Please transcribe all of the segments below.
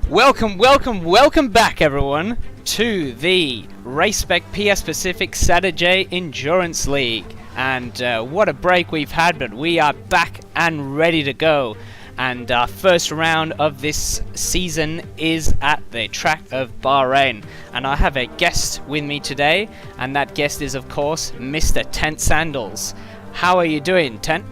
Welcome back, everyone, to the Race Spec PS Pacific Saturday Endurance League. And what a break we've had, but we are back and ready to go. And our first round of this season is at the track of Bahrain. And I have a guest with me today, and that guest is, of course, Mr. Tent-Sandles. How are you doing, Tent?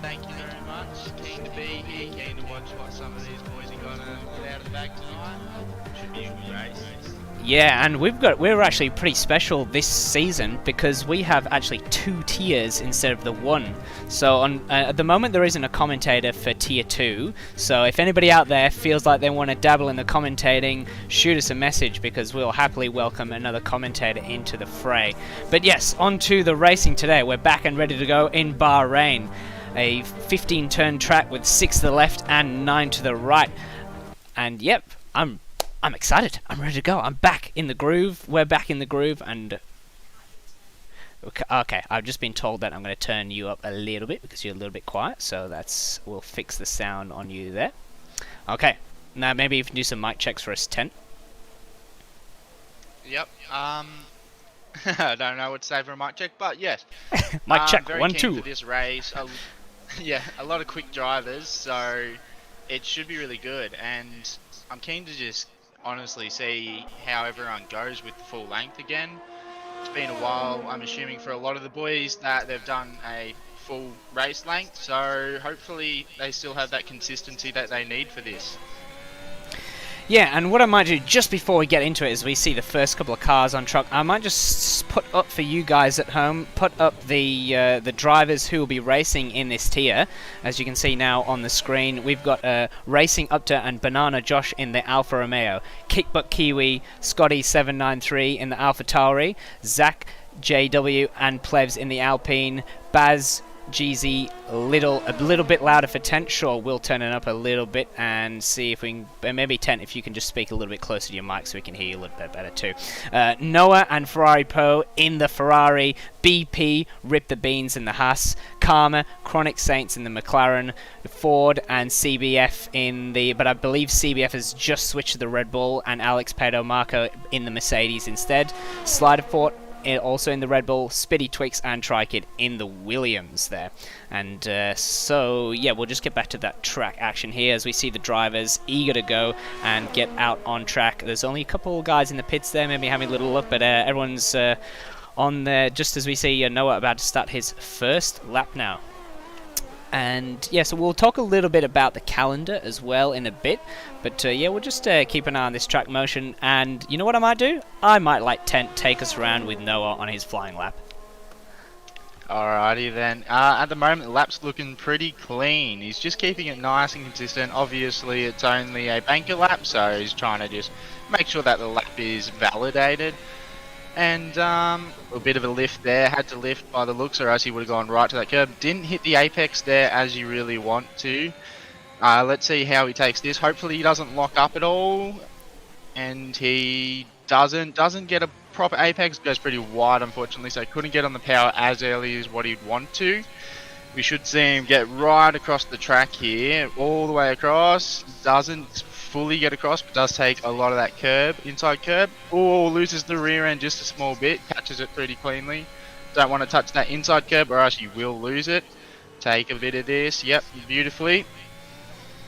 Thank you very much. Keen to be here, keen to watch what some of these boys are gonna get out of the bag tonight. Should be a good race. Yeah, and we're actually pretty special this season because we have actually 2 tiers instead of the 1. So at the moment there isn't a commentator for tier 2. So if anybody out there feels like they want to dabble in the commentating, shoot us a message because we'll happily welcome another commentator into the fray. But yes, on to the racing today. We're back and ready to go in Bahrain. A 15-turn track with 6 to the left and 9 to the right. And yep, I'm excited. I'm ready to go. I'm back in the groove. We're back in the groove, and okay, I've just been told that I'm going to turn you up a little bit because you're a little bit quiet. So we'll fix the sound on you there. Okay, now maybe you can do some mic checks for us, Tent. Yep. I don't know what to say for a mic check, but yes. Mic check, very 1, keen 2. for this race. Yeah, a lot of quick drivers, so it should be really good. And I'm keen to just honestly see how everyone goes with the full length again. It's been a while, I'm assuming, for a lot of the boys that they've done a full race length, so hopefully they still have that consistency that they need for this. Yeah, and what I might do just before we get into it is we see the first couple of cars on track. I might just put up for you guys at home, put up the drivers who will be racing in this tier. As you can see now on the screen, we've got Racing Upta and Banana Josh in the Alfa Romeo, Kickbutt Kiwi, Scotty793 in the Alfa Tauri, Zach JW and Plebs in the Alpine, Baz GZ a little bit louder for Tent. Sure, we'll turn it up a little bit and see if we can, maybe Tent, if you can just speak a little bit closer to your mic so we can hear you a little bit better too. Noah and Ferrari Poe in the Ferrari, BP, Rip the Beans in the Haas, Karma, Chronic Saints in the McLaren, Ford and CBF in the, but I believe CBF has just switched to the Red Bull, and Alex Pedro Marco in the Mercedes instead. Slider Fort also in the Red Bull, Spitty Twix and Trikid in the Williams there. And so yeah, we'll just get back to that track action here as we see the drivers eager to go and get out on track. There's only a couple of guys in the pits there, maybe having a little look, but everyone's on there just as we see Noah about to start his first lap now. And yeah, so we'll talk a little bit about the calendar as well in a bit. But yeah, we'll just keep an eye on this track motion. And you know what I might do? I might let Tent take us around with Noah on his flying lap. Alrighty then. At the moment, the lap's looking pretty clean. He's just keeping it nice and consistent. Obviously, it's only a banker lap, so he's trying to just make sure that the lap is validated. And a bit of a lift there, had to lift by the looks or else he would have gone right to that curb. Didn't hit the apex there as you really want to. Let's see how he takes this. Hopefully he doesn't lock up at all. And he doesn't get a proper apex, goes pretty wide unfortunately, so he couldn't get on the power as early as what he'd want to. We should see him get right across the track here, all the way across. Doesn't fully get across, but does take a lot of that curb, inside curb. Oh, loses the rear end just a small bit, catches it pretty cleanly. Don't want to touch that inside curb or else you will lose it. Take a bit of this, yep, beautifully.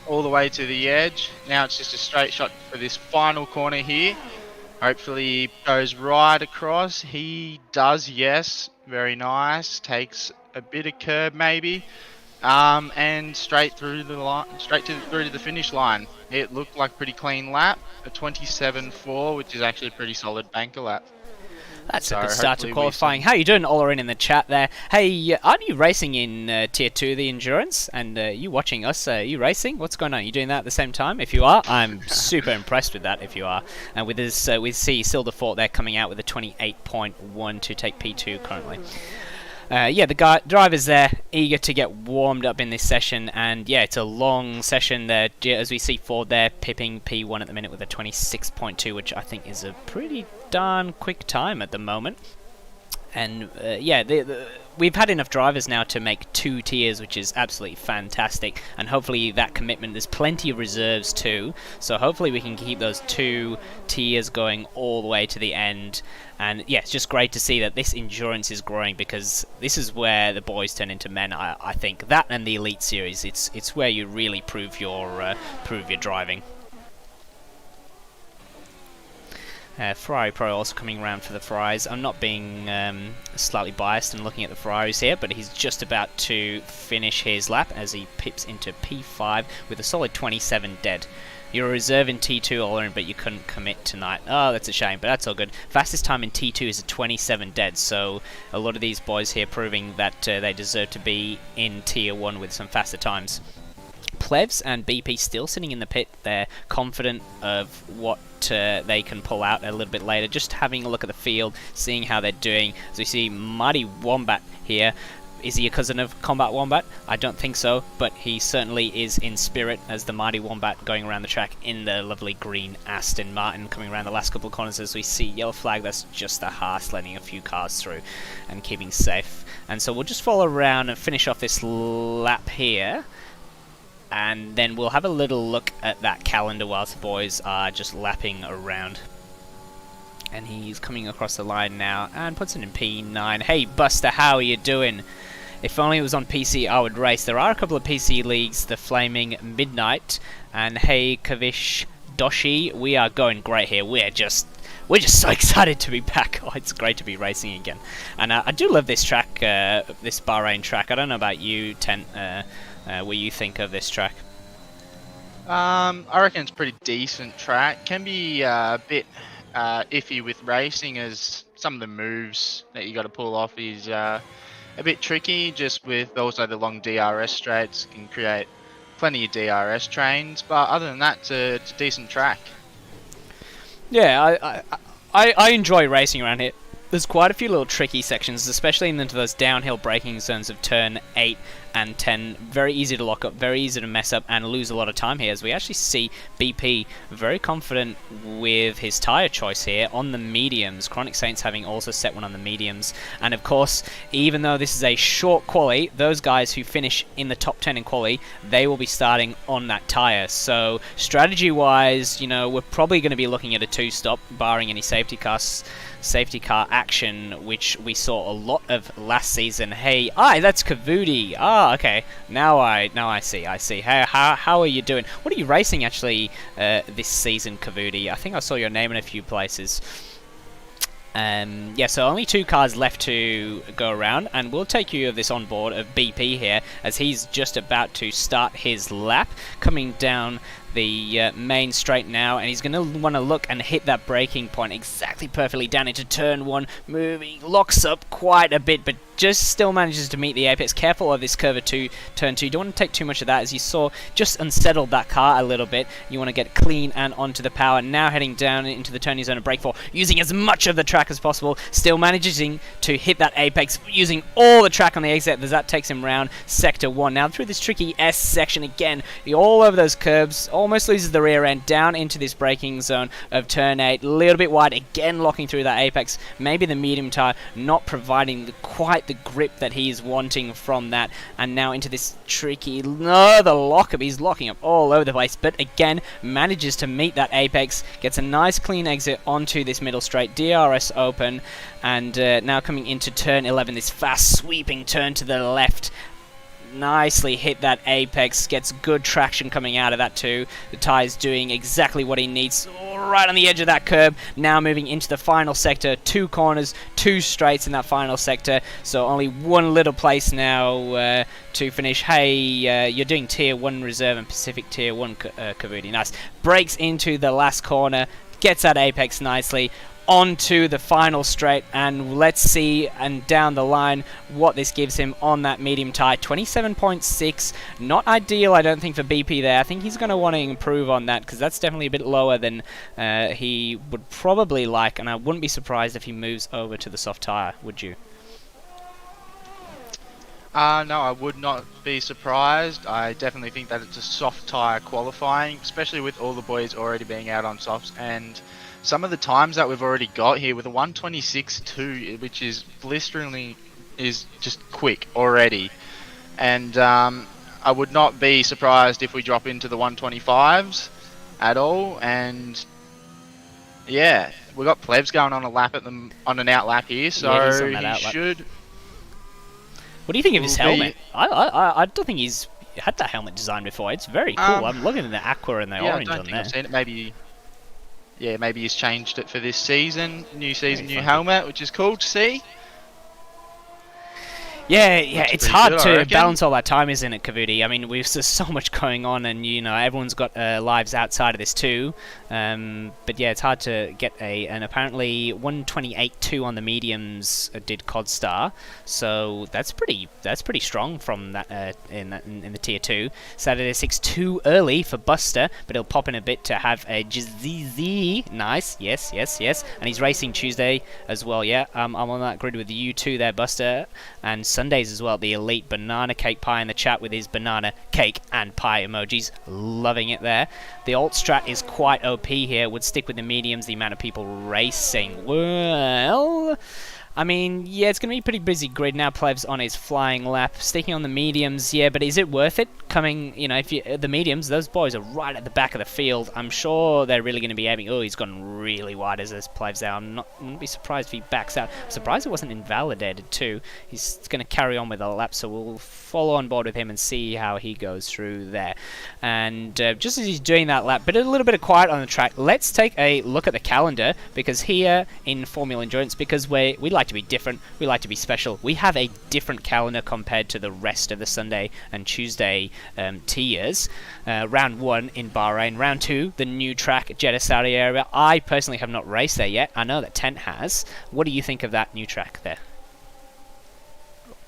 All the way to the edge. Now it's just a straight shot for this final corner here. Hopefully he goes right across. He does, yes, very nice. Takes a bit of curb maybe. And straight through the line, through to the finish line. It looked like a pretty clean lap, a 27.4, which is actually a pretty solid banker lap. That's a good start to qualifying. How you doing, Ola, in the chat there? Hey, aren't you racing in Tier 2, the Endurance? And you watching us, you racing? What's going on? You doing that at the same time? If you are, I'm super impressed with that, if you are. And with this, we see Silver Fort there coming out with a 28.1 to take P2 currently. Yeah, the drivers there eager to get warmed up in this session, and yeah, it's a long session there as we see Ford there pipping P1 at the minute with a 26.2, which I think is a pretty darn quick time at the moment. And yeah, we've had enough drivers now to make 2 tiers, which is absolutely fantastic. And hopefully that commitment, there's plenty of reserves too. So hopefully we can keep those 2 tiers going all the way to the end. And yeah, it's just great to see that this endurance is growing, because this is where the boys turn into men. I think that and the Elite Series, it's where you really prove your driving. Ferrari Pro also coming around for the Ferraris. I'm not being slightly biased and looking at the Ferraris here, but he's just about to finish his lap as he pips into P5 with a solid 27 dead. You're a reserve in T2 all in, but you couldn't commit tonight. Oh, that's a shame, but that's all good. Fastest time in T2 is a 27 dead, so a lot of these boys here proving that they deserve to be in Tier 1 with some faster times. Plebs and BP still sitting in the pit. They're confident of what they can pull out a little bit later. Just having a look at the field, seeing how they're doing. As we see Mighty Wombat here. Is he a cousin of Combat Wombat? I don't think so, but he certainly is in spirit as the Mighty Wombat going around the track in the lovely green Aston Martin, coming around the last couple of corners as we see yellow flag. That's just the Haas letting a few cars through and keeping safe. And so we'll just follow around and finish off this lap here. And then we'll have a little look at that calendar whilst the boys are just lapping around. And he's coming across the line now and puts it in P9. Hey Buster, how are you doing? If only it was on PC, I would race. There are a couple of PC leagues, the Flaming Midnight. And hey Kavish Doshi, we are going great here. We're just so excited to be back. Oh, it's great to be racing again. And I do love this track, this Bahrain track. I don't know about you, Tent. What you think of this track? I reckon it's a pretty decent track. Can be a bit iffy with racing, as some of the moves that you got to pull off is a bit tricky. Just with also the long DRS straights can create plenty of DRS trains. But other than that, it's a decent track. Yeah, I enjoy racing around here. There's quite a few little tricky sections, especially into those downhill braking zones of turn 8 and 10. Very easy to lock up, very easy to mess up and lose a lot of time here, as we actually see BP very confident with his tyre choice here on the mediums. Chronic Saints having also set one on the mediums. And of course, even though this is a short quali, those guys who finish in the top 10 in quali, they will be starting on that tyre. So strategy-wise, you know, we're probably going to be looking at a 2-stop, barring any safety car action, which we saw a lot of last season. Hey, that's Kavudi. Okay. Now I see. Hey, how are you doing? What are you racing actually this season, Kavudi? I think I saw your name in a few places. Yeah, so only 2 cars left to go around, and we'll take you of this on board of BP here, as he's just about to start his lap, coming down the main straight now, and he's going to want to look and hit that braking point exactly perfectly down into turn 1, moving, locks up quite a bit, but just still manages to meet the apex. Careful of this curve of turn 2. You don't want to take too much of that, as you saw, just unsettled that car a little bit. You want to get clean and onto the power. Now heading down into the turning zone of brake 4, using as much of the track as possible, still managing to hit that apex, using all the track on the exit, as that takes him round sector 1. Now through this tricky S section again, all over those curbs, almost loses the rear end, down into this braking zone of turn 8, a little bit wide, again locking through that apex. Maybe the medium tyre not providing quite the grip that he is wanting from that, and now into this tricky, the lockup, he's locking up all over the place, but again manages to meet that apex, gets a nice clean exit onto this middle straight, DRS open, and now coming into turn 11, this fast sweeping turn to the left, nicely hit that apex, gets good traction coming out of that too. The tyre's doing exactly what he needs, right on the edge of that curb. Now moving into the final sector, 2 corners, 2 straights in that final sector, so only one little place now to finish. Hey, you're doing tier 1 reserve and Pacific tier 1, Kavudi. Nice. Breaks into the last corner, gets that apex nicely, onto the final straight, and let's see and down the line what this gives him on that medium tyre. 27.6, not ideal I don't think for BP there. I think he's going to want to improve on that, because that's definitely a bit lower than he would probably like, and I wouldn't be surprised if he moves over to the soft tyre, would you? No, I would not be surprised. I definitely think that it's a soft tyre qualifying, especially with all the boys already being out on softs, and some of the times that we've already got here with a 126.2, which is blisteringly, is just quick already. And I would not be surprised if we drop into the 125s at all. And yeah, we've got Plebs going on a lap on an out lap here, so Yeah, he's on that he out lap. should. What do you think of his will helmet? I don't think he's had that helmet designed before. It's very cool. I'm looking at the aqua and the orange I don't on think there. I've seen it. Maybe he's changed it for this season. New season, Very new funky. helmet, which is cool to see. Yeah, Looks it's pretty hard good, I to reckon. balance all that time, isn't it, Kavudi? I mean, there's so much going on, and everyone's got lives outside of this too. But yeah, it's hard to get and apparently 128.2 on the mediums did Codstar, so that's pretty strong from that in the tier 2. Saturday 6 too early for Buster, but he'll pop in a bit to have a GZZ. Nice, yes, and he's racing Tuesday as well. Yeah, I'm on that grid with you too there, Buster. And Sundays as well, the elite banana cake pie in the chat with his banana cake and pie emojis. Loving it there. The alt strat is quite OP here. Would stick with the mediums, the amount of people racing. Well, I mean, yeah, it's going to be a pretty busy grid now. Plebs on his flying lap. Sticking on the mediums, yeah, but is it worth it? If the mediums, those boys are right at the back of the field. I'm sure they're really going to be aiming. Oh, he's gone really wide as this Plebs there. I wouldn't be surprised if he backs out. I'm surprised it wasn't invalidated too. He's going to carry on with the lap, so we'll follow on board with him and see how he goes through there. And just as he's doing that lap, but a little bit of quiet on the track, let's take a look at the calendar, because here in Formula Endurance, because we like to be different, we like to be special, we have a different calendar compared to the rest of the Sunday and Tuesday tiers. Round 1 in Bahrain, round 2 the new track at Jeddah, Saudi Arabia. I personally have not raced there yet. I know that Tent has. What do you think of that new track there?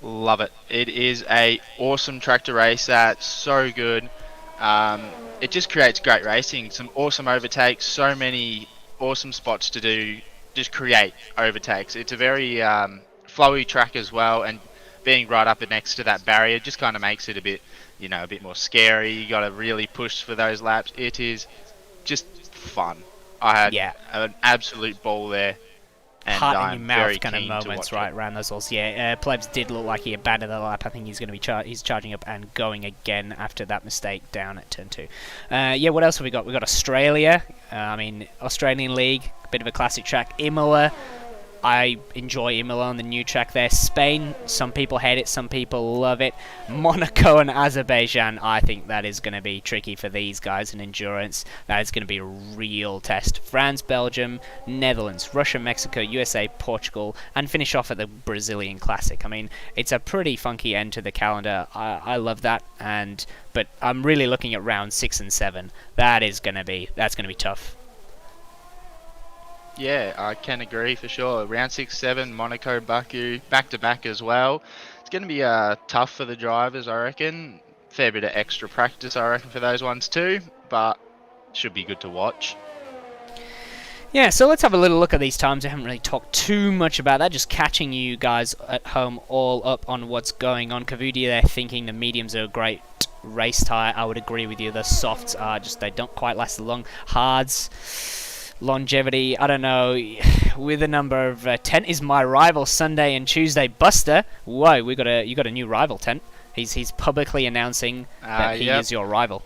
Love it. It is a awesome track to race at. So good. It just creates great racing. Some awesome overtakes. So many awesome spots to do. Just create overtakes. It's a very flowy track as well, and being right up next to that barrier just kind of makes it a bit more scary. You got to really push for those laps. It is just fun. I had an absolute ball there. And Heart I'm in your very mouth kind of keen to moments watch right it. around those walls. Yeah, Plebs did look like he abandoned the lap. I think he's going to be he's charging up and going again after that mistake down at turn 2. Yeah, what else have we got? We've got Australia. Australian League, bit of a classic track. Imola. I enjoy Imola on the new track there. Spain, some people hate it, some people love it. Monaco and Azerbaijan, I think that is going to be tricky for these guys in endurance. That is going to be a real test. France, Belgium, Netherlands, Russia, Mexico, USA, Portugal, and finish off at the Brazilian Classic. I mean, it's a pretty funky end to the calendar. I love that, but I'm really looking at round 6 and 7. That's going to be tough. Yeah, I can agree for sure. Round 6, 7, Monaco, Baku, back-to-back as well. It's going to be tough for the drivers, I reckon. Fair bit of extra practice, I reckon, for those ones too, but should be good to watch. Yeah, so let's have a little look at these times. I haven't really talked too much about that, just catching you guys at home all up on what's going on. Kavudi there thinking the mediums are a great race tyre. I would agree with you. The softs are just, they don't quite last as long. Hards, longevity, I don't know. With a number of Tent is my rival Sunday and Tuesday. Buster, whoa, you got a new rival, Tent. He's publicly announcing that he is your rival.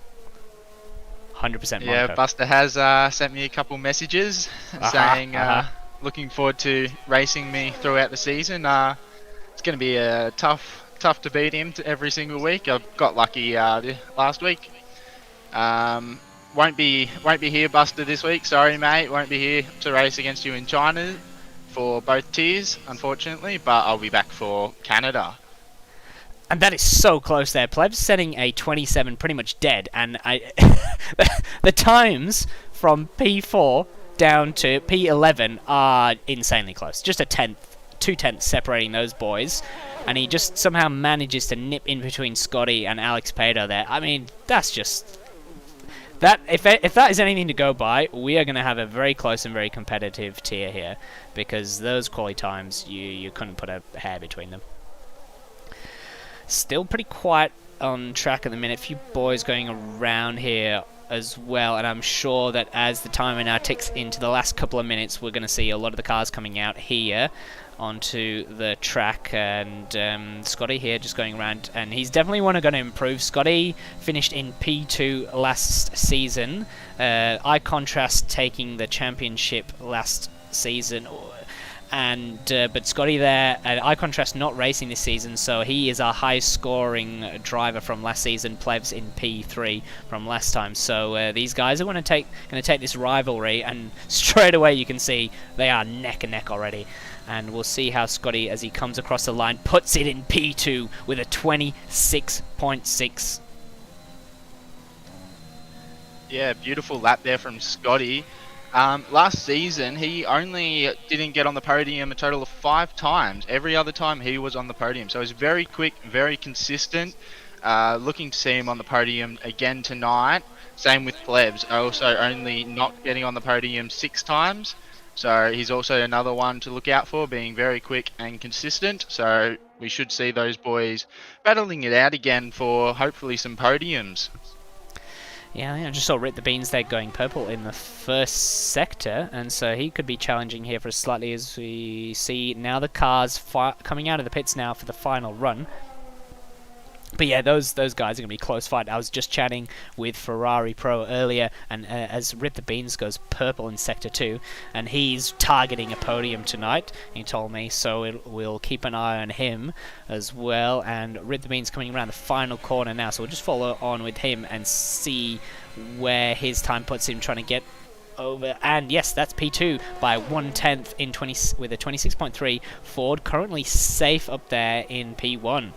100% Monaco. Yeah, Buster has sent me a couple messages saying looking forward to racing me throughout the season. It's going to be tough to beat him every single week. I've got lucky last week. Won't be here, Buster, this week. Sorry, mate. Won't be here to race against you in China for both tiers, unfortunately. But I'll be back for Canada. And that is so close there. Plebs setting a 27 pretty much dead. And the times from P4 down to P11 are insanely close. Just a tenth, 2 tenths separating those boys. And he just somehow manages to nip in between Scotty and Alex Pato there. I mean, that's just... If that is anything to go by, we are going to have a very close and very competitive tier here, because those quali times, you couldn't put a hair between them. Still pretty quiet on track at the minute. A few boys going around here as well, and I'm sure that as the timer now ticks into the last couple of minutes, we're going to see a lot of the cars coming out here onto the track, and Scotty here just going around, and he's definitely going to improve. Scotty finished in P2 last season, Eye Contrast taking the championship last season, and but Scotty there, Eye Contrast not racing this season, so he is our highest scoring driver from last season. Plebs in P3 from last time. So these guys are going to take this rivalry, and straight away you can see they are neck and neck already. And we'll see how Scotty, as he comes across the line, puts it in P2 with a 26.6. Yeah, beautiful lap there from Scotty. Last season, he only didn't get on the podium a total of 5 times. Every other time he was on the podium. So he's very quick, very consistent. Looking to see him on the podium again tonight. Same with Plebs, also only not getting on the podium 6 times. So he's also another one to look out for, being very quick and consistent. So we should see those boys battling it out again for hopefully some podiums. Yeah, I just saw Rit the Beans there going purple in the first sector, and so he could be challenging here for us slightly, as we see now the cars coming out of the pits now for the final run. But yeah, those guys are going to be close fight. I was just chatting with Ferrari Pro earlier, and as Rit the Beans goes purple in Sector 2, and he's targeting a podium tonight, he told me, so we'll keep an eye on him as well. And Rit the Beans coming around the final corner now, so we'll just follow on with him and see where his time puts him, trying to get over. And yes, that's P2 by 1/10 in 20 with a 26.3. Ford currently safe up there in P1.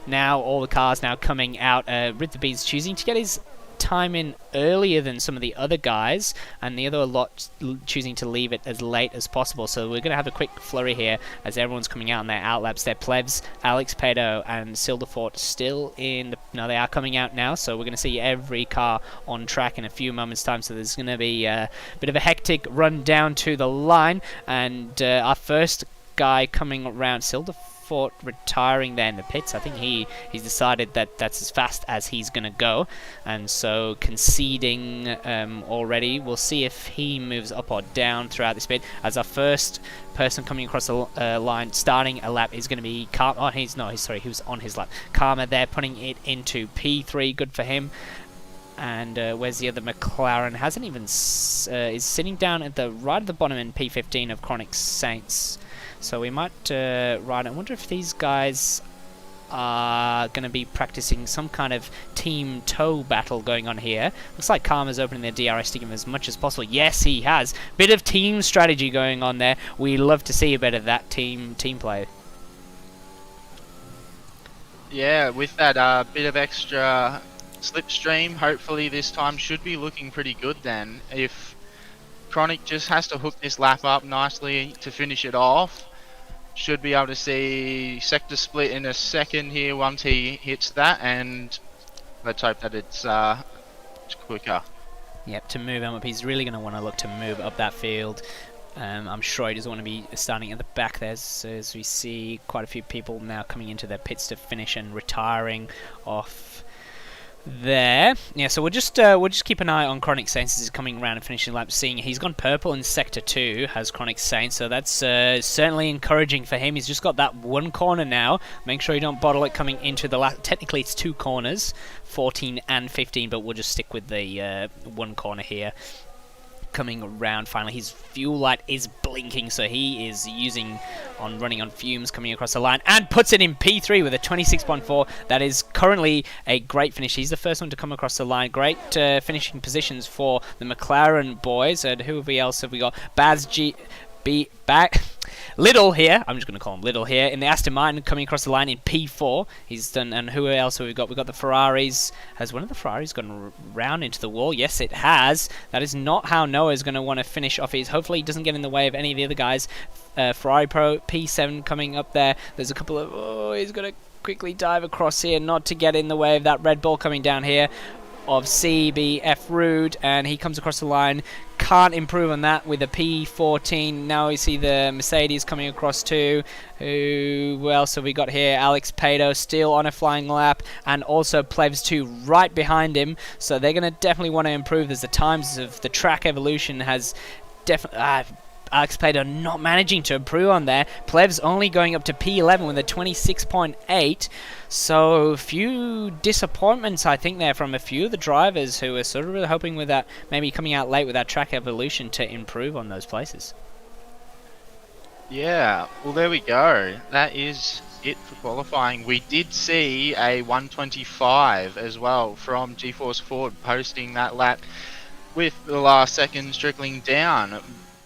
Now all the cars now coming out. Rit the Beans choosing to get his time in earlier than some of the other guys, and the other lot choosing to leave it as late as possible. So we're going to have a quick flurry here as everyone's coming out on their outlaps. Their Plebs, Alex Pedo and Sildefort still in the... No, they are coming out now, so we're going to see every car on track in a few moments time. So there's going to be a bit of a hectic run down to the line, and our first guy coming around, Sildefort, retiring there in the pits. I think he's decided that that's as fast as he's gonna go, and so conceding already. We'll see if he moves up or down throughout this bit, as our first person coming across the line starting a lap is going to be Karma. Oh, he was on his lap. Karma there, putting it into P3. Good for him. And where's the other McLaren? Hasn't even is sitting down at the right at the bottom in P15 of Chronic Saints. So we might ride. I wonder if these guys are going to be practicing some kind of team tow battle going on here. Looks like Karma's opening their DRS to give him as much as possible. Yes, he has. Bit of team strategy going on there. We love to see a bit of that team play. Yeah, with that bit of extra slipstream, hopefully this time should be looking pretty good then. If Chronic just has to hook this lap up nicely to finish it off, should be able to see sector split in a second here once he hits that, and let's hope that it's quicker. Yep, to move him up, he's really going to want to look to move up that field. I'm sure he doesn't want to be starting at the back there, so as we see quite a few people now coming into their pits to finish and retiring off there. Yeah, so we'll just keep an eye on Chronic Saints as he's coming around and finishing the lap, seeing he's gone purple in Sector 2, has Chronic Saints, so that's certainly encouraging for him. He's just got that one corner now. Make sure you don't bottle it coming into the last... Technically it's 2 corners, 14 and 15, but we'll just stick with the one corner here. Coming around finally, his fuel light is blinking, so he is running on fumes, coming across the line and puts it in P3 with a 26.4. That is currently a great finish. He's the first one to come across the line. Great finishing positions for the McLaren boys. And who else have we got? Baz G B back. Little here, I'm just going to call him Little here, in the Aston Martin coming across the line in P4. He's done, and who else have we got? We've got the Ferraris. Has one of the Ferraris gone round into the wall? Yes, it has. That is not how Noah is going to want to finish off his. Hopefully he doesn't get in the way of any of the other guys. Ferrari Pro, P7 coming up there. There's a couple of... Oh, he's going to quickly dive across here, not to get in the way of that Red Bull coming down here. of CBF Rude, and he comes across the line. Can't improve on that with a P14. Now we see the Mercedes coming across too. Who else have we got here? Alex Pato still on a flying lap, and also Plebs 2 right behind him. So they're going to definitely want to improve as the times of the track evolution has definitely... Alex Pato not managing to improve on there. Plebs only going up to P11 with a 26.8. So a few disappointments, I think, there from a few of the drivers who are sort of really hoping with that, maybe coming out late with that track evolution to improve on those places. Yeah, well, there we go. That is it for qualifying. We did see a 125 as well from GeForce Ford posting that lap with the last seconds trickling down.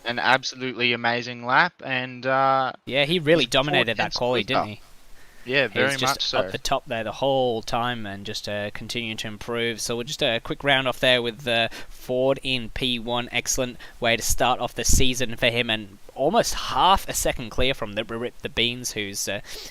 An absolutely amazing lap, and yeah, he really dominated that quali, didn't he? Yeah, very He's just much so. up the top there the whole time and just continuing to improve. So we'll just a quick round off there with Ford in P1. Excellent way to start off the season for him, and almost half a second clear from the Rip the Beans, who's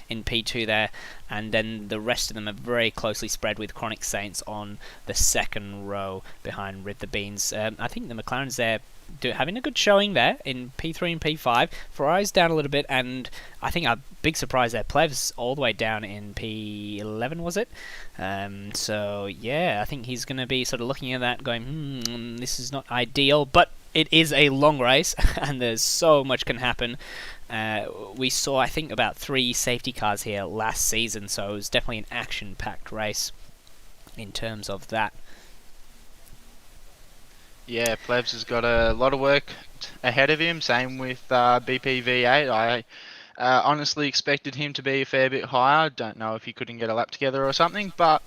in P2 there. And then the rest of them are very closely spread with Chronic Saints on the second row behind Rip the Beans. I think the McLaren's there having a good showing there in P3 and P5. Ferrari's down a little bit, and I think a big surprise there, Plevs all the way down in P11, was it? So yeah, I think he's going to be sort of looking at that going, this is not ideal, but it is a long race, and there's so much can happen. We saw, I think, about 3 safety cars here last season, so it was definitely an action-packed race in terms of that. Yeah, Plebs has got a lot of work ahead of him. Same with BPV8. I honestly expected him to be a fair bit higher. Don't know if he couldn't get a lap together or something, but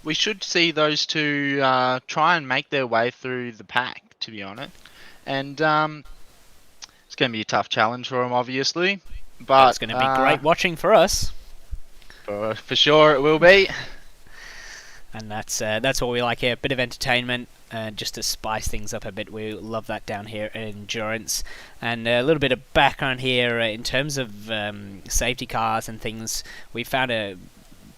we should see those two try and make their way through the pack, to be honest. And it's going to be a tough challenge for him, obviously. But it's going to be great watching for us. For sure it will be. And that's what we like here, a bit of entertainment, just to spice things up a bit. We love that down here in Endurance. And a little bit of background here in terms of safety cars and things. We found a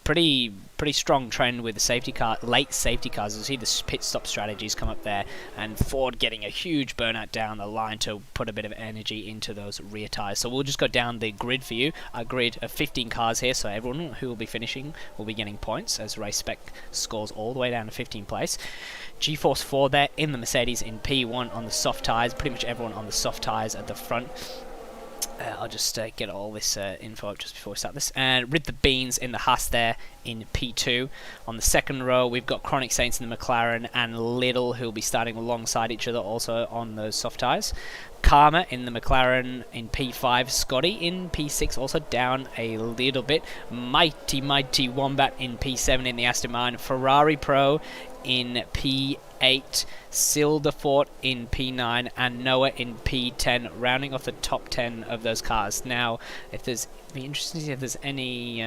pretty strong trend with the late safety cars. You see the pit stop strategies come up there, and Ford getting a huge burnout down the line to put a bit of energy into those rear tires. So we'll just go down the grid for you. A grid of 15 cars here, so everyone who will be finishing will be getting points as Race Spec scores all the way down to 15th place. GeForce 4 there in the Mercedes in P1 on the soft tires. Pretty much everyone on the soft tires at the front. I'll just get all this info up just before we start this. And Rid the Beans in the Haas there in P2. On the second row, we've got Chronic Saints in the McLaren and Little, who will be starting alongside each other also on those soft tyres. Karma in the McLaren in P5. Scotty in P6, also down a little bit. Mighty Wombat in P7 in the Aston Martin. Ferrari Pro in P8, Sildefort in P9, and Noah in P10, rounding off the top 10 of those cars. Now, if there's, be interesting to see if there's any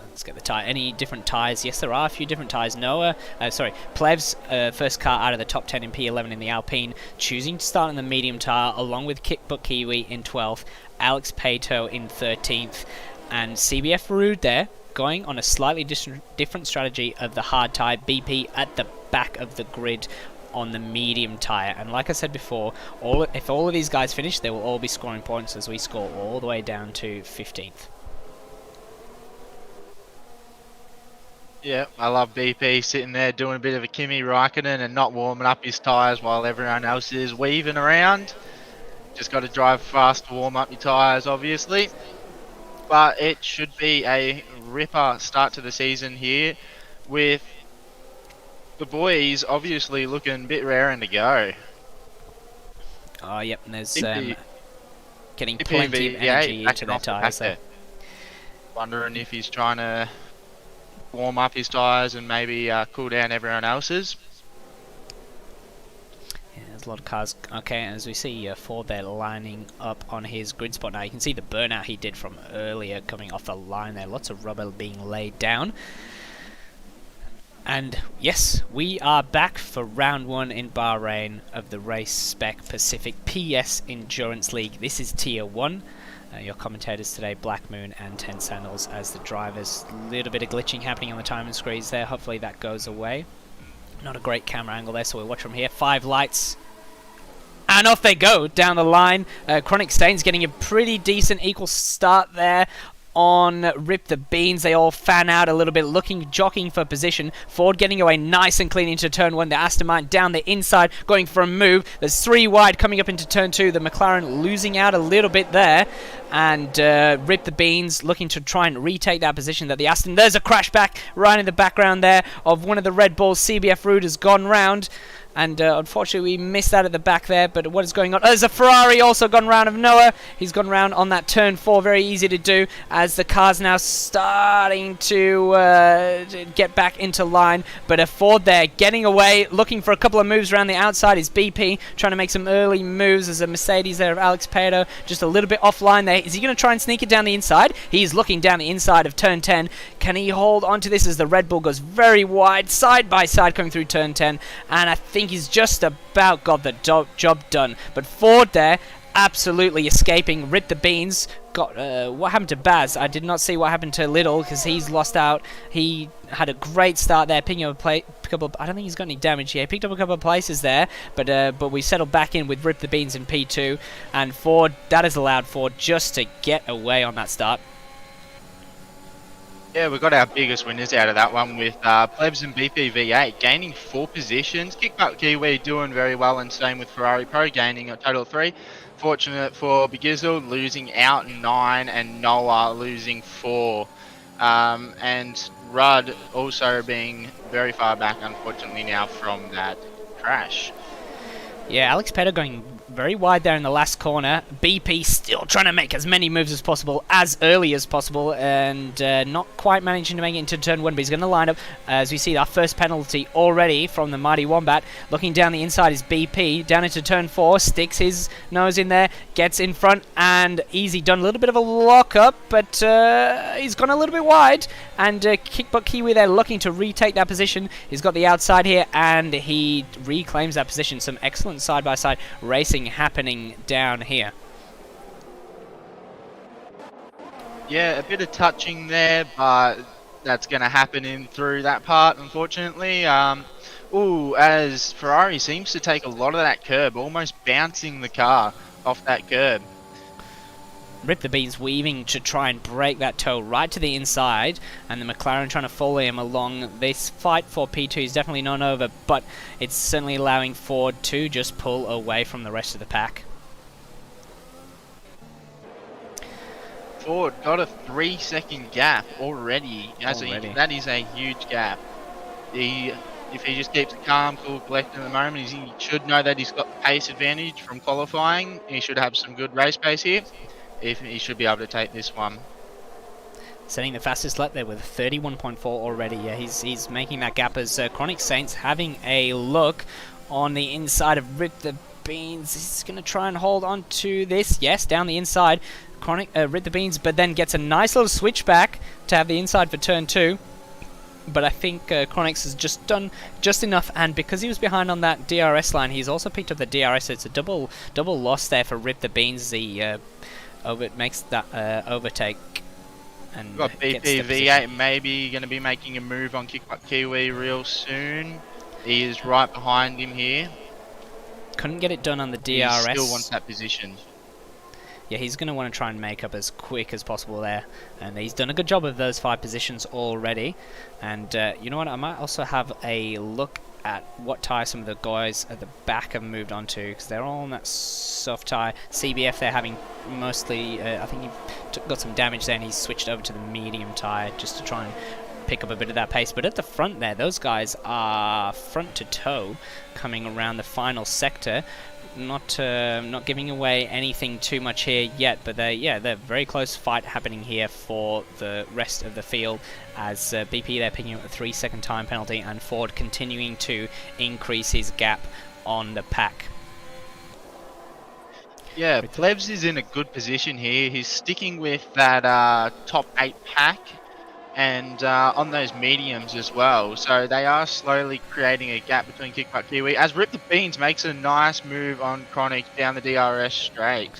let's get the tire. Any different tyres? Yes, there are a few different tyres. Plevs, first car out of the top 10 in P11 in the Alpine, choosing to start in the medium tyre, along with Kickbook Kiwi in 12th, Alex Pato in 13th, and CBF Rude there, going on a slightly different strategy of the hard tyre. BP at the back of the grid on the medium tyre. And like I said before, if all of these guys finish, they will all be scoring points as we score all the way down to 15th. Yeah, I love BP sitting there doing a bit of a Kimi Raikkonen and not warming up his tyres while everyone else is weaving around. Just got to drive fast to warm up your tyres, obviously. But it should be a ripper start to the season here, with the boys obviously looking a bit raring to go. Oh, yep, and there's getting plenty of energy into their tyres there. Wondering if he's trying to warm up his tyres and maybe cool down everyone else's. Yeah, there's a lot of cars. Okay, as we see Ford there lining up on his grid spot now. You can see the burnout he did from earlier coming off the line there. Lots of rubber being laid down. And yes, we are back for round 1 in Bahrain of the Race Spec Pacific PS Endurance League. This is Tier 1. Your commentators today, Blackmoon and Tent-Sandles as the drivers. A little bit of glitching happening on the time and screens there. Hopefully that goes away. Not a great camera angle there, so we'll watch from here. 5 lights. And off they go down the line. Chronic Saints getting a pretty decent equal start there on Rip the Beans. They all fan out a little bit, jockeying for position. Ford getting away nice and clean into turn 1. The Aston Martin down the inside, going for a move. There's 3 wide coming up into turn 2. The McLaren losing out a little bit there. And Rip the Beans looking to try and retake that position that the Aston... There's a crash back right in the background there of one of the Red Bulls. CBF route has gone round. And unfortunately we missed that at the back there, but what is going on? Oh, there's a Ferrari also gone round of Noah. He's gone round on that turn 4, very easy to do, as the car's now starting to get back into line. But a Ford there, getting away, looking for a couple of moves around the outside is BP, trying to make some early moves. There's a Mercedes there of Alex Pato, just a little bit offline there. Is he going to try and sneak it down the inside? He's looking down the inside of turn 10. Can he hold on to this as the Red Bull goes very wide, side by side coming through turn 10, and I think he's just about got the job done. But Ford there, absolutely escaping. Rip the Beans. Got what happened to Baz? I did not see what happened to Little because he's lost out. He had a great start there, picking up I don't think he's got any damage here. Picked up a couple of places there, but we settled back in with Rip the Beans in P2, and Ford, that has allowed Ford just to get away on that start. Yeah, we got our biggest winners out of that one with Plebs and BPV8 gaining 4 positions. Kickbutt Kiwi doing very well, and same with Ferrari Pro gaining a total of 3. Fortunate for Begizzle losing out 9 and Noah losing 4. And Rudd also being very far back, unfortunately, now from that crash. Yeah, Alex Petto going very wide there in the last corner. BP still trying to make as many moves as possible, as early as possible, and not quite managing to make it into turn 1, but he's going to line up, as we see our first penalty already from the Mighty Wombat. Looking down the inside is BP, down into turn 4, sticks his nose in there, gets in front, and easy done. A little bit of a lock-up, but he's gone a little bit wide, and Kickbutt Kiwi there looking to retake that position. He's got the outside here, and he reclaims that position. Some excellent side-by-side racing happening down here. Yeah, a bit of touching there, but that's going to happen in through that part, unfortunately. As Ferrari seems to take a lot of that curb, almost bouncing the car off that curb. Rip the Beans weaving to try and break that toe right to the inside, and the McLaren trying to follow him along. This fight for P2 is definitely not over, but it's certainly allowing Ford to just pull away from the rest of the pack. Ford got a 3-second gap already. That is a huge gap. If he just keeps calm, cool, collected at the moment, he should know that he's got the pace advantage from qualifying. He should have some good race pace here. If he should be able to take this one. Setting the fastest lap there with 31.4 already. Yeah, he's making that gap as Chronic Saints having a look on the inside of Rip the Beans. He's going to try and hold on to this. Yes, down the inside. Rip the Beans, but then gets a nice little switch back to have the inside for turn 2. But I think Chronix has just done just enough, and because he was behind on that DRS line, he's also picked up the DRS, so it's a double loss there for Rip the Beans. The makes that overtake. And we've got BPV8 maybe going to be making a move on Kickbutt Kiwi real soon. He is right behind him here. Couldn't get it done on the DRS. He still wants that position. Yeah, he's going to want to try and make up as quick as possible there. And he's done a good job of those 5 positions already. And you know what, I might also have a look at what tyre some of the guys at the back have moved on to, because they're all on that soft tyre. CBF, they're having mostly, I think he got some damage there, and he's switched over to the medium tyre just to try and pick up a bit of that pace. But at the front there, those guys are front to toe coming around the final sector. Not giving away anything too much here yet, but they're very close fight happening here for the rest of the field, as BP they're picking up a 3-second time penalty, and Ford continuing to increase his gap on the pack. Yeah, Plebs is in a good position here. He's sticking with that top 8 pack, and on those mediums as well. So they are slowly creating a gap between Kickbutt Kiwi, as Rip the Beans makes a nice move on Chronic down the DRS straight.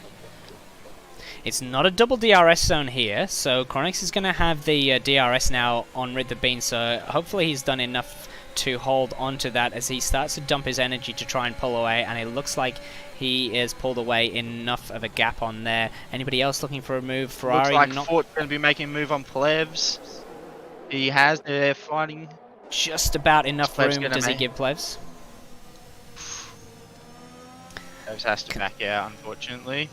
It's not a double DRS zone here, so Chronix is going to have the DRS now on Rid the Bean, so hopefully he's done enough to hold on to that as he starts to dump his energy to try and pull away, and it looks like he is pulled away enough of a gap on there. Anybody else looking for a move? Ferrari looks like Fort's going to be making a move on Plebs. He has, they're fighting. Just about enough room does he give Plebs? Plebs has to back out, unfortunately.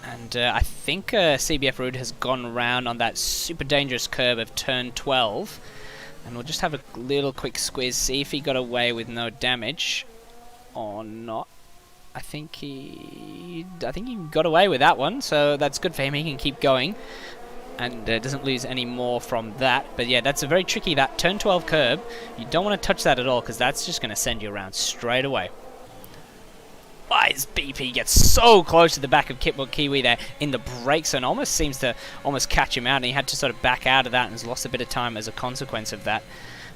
And I think CBF Rude has gone around on that super dangerous curb of turn 12. And we'll just have a little quick squeeze, see if he got away with no damage or not. I think he got away with that one, so that's good for him. He can keep going and doesn't lose any more from that. But yeah, that's a very tricky, that turn 12 curb. You don't want to touch that at all, because that's just going to send you around straight away. His BP gets so close to the back of Kitbook Kiwi there in the brake zone, almost seems to catch him out, and he had to sort of back out of that and has lost a bit of time as a consequence of that.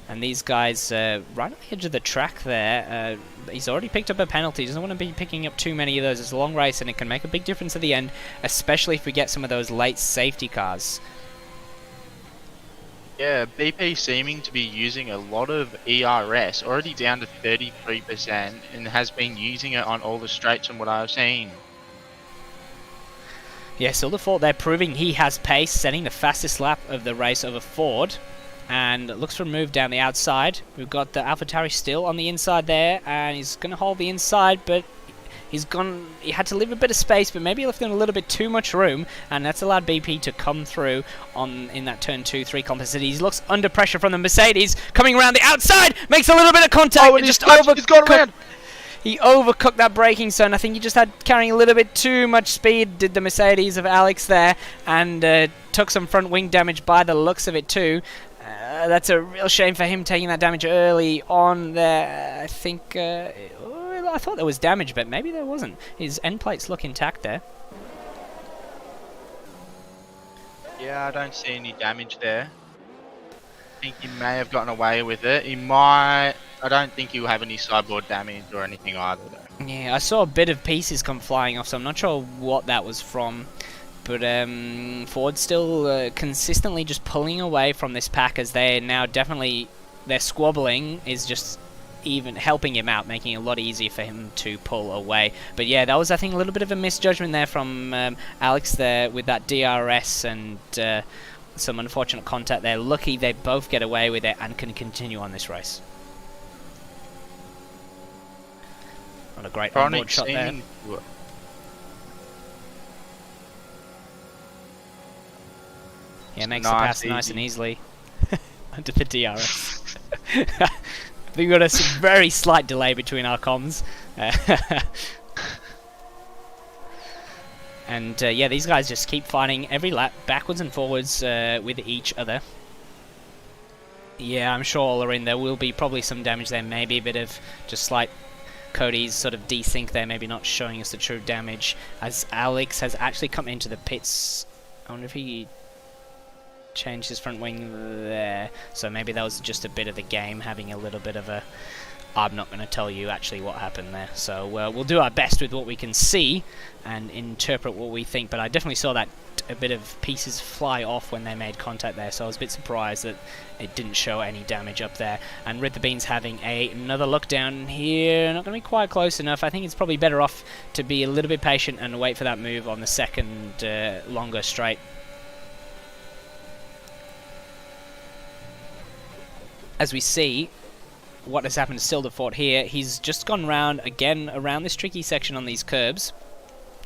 And these guys right on the edge of the track there, he's already picked up a penalty. He doesn't want to be picking up too many of those. It's a long race and it can make a big difference at the end, especially if we get some of those late safety cars. Yeah, BP seeming to be using a lot of ERS, already down to 33%, and has been using it on all the straights from what I've seen. Yeah, Silderfort, they're proving he has pace, setting the fastest lap of the race over Ford. And looks for a move down the outside. We've got the AlphaTauri still on the inside there, and he's going to hold the inside, but he had to leave a bit of space, but maybe he left him a little bit too much room, and that's allowed BP to come through in that turn 2-3 composite. He looks under pressure from the Mercedes, coming around the outside, makes a little bit of contact, and he's got around. He overcooked that braking zone. I think he just had carrying a little bit too much speed, did the Mercedes of Alex there, and took some front wing damage by the looks of it too. That's a real shame for him taking that damage early on there. I think, I thought there was damage, but maybe there wasn't. His end plates look intact there. Yeah, I don't see any damage there. I think he may have gotten away with it. He might. I don't think he'll have any sideboard damage or anything either, though. Yeah, I saw a bit of pieces come flying off, so I'm not sure what that was from. But Ford's still consistently just pulling away from this pack, as they're now definitely, their squabbling is just even helping him out, making it a lot easier for him to pull away. But yeah, that was, I think, a little bit of a misjudgment there from Alex there with that DRS and some unfortunate contact there. Lucky they both get away with it and can continue on this race. Not a great onboard shot there. Yeah, makes the pass nice and easily under the DRS. We've got a very slight delay between our comms. And yeah, these guys just keep fighting every lap, backwards and forwards with each other. Yeah, I'm sure all are in. There will be probably some damage there, maybe a bit of just slight Cody's sort of desync there, maybe not showing us the true damage, as Alex has actually come into the pits. I wonder if he changed his front wing there, so maybe that was just a bit of the game, having a little bit of a... I'm not going to tell you actually what happened there, so we'll do our best with what we can see and interpret what we think, but I definitely saw that a bit of pieces fly off when they made contact there, so I was a bit surprised that it didn't show any damage up there. And Rid the Bean's having another look down here, not going to be quite close enough. I think it's probably better off to be a little bit patient and wait for that move on the second longer straight. As we see what has happened to Silderfort here, he's just gone round again around this tricky section on these curbs.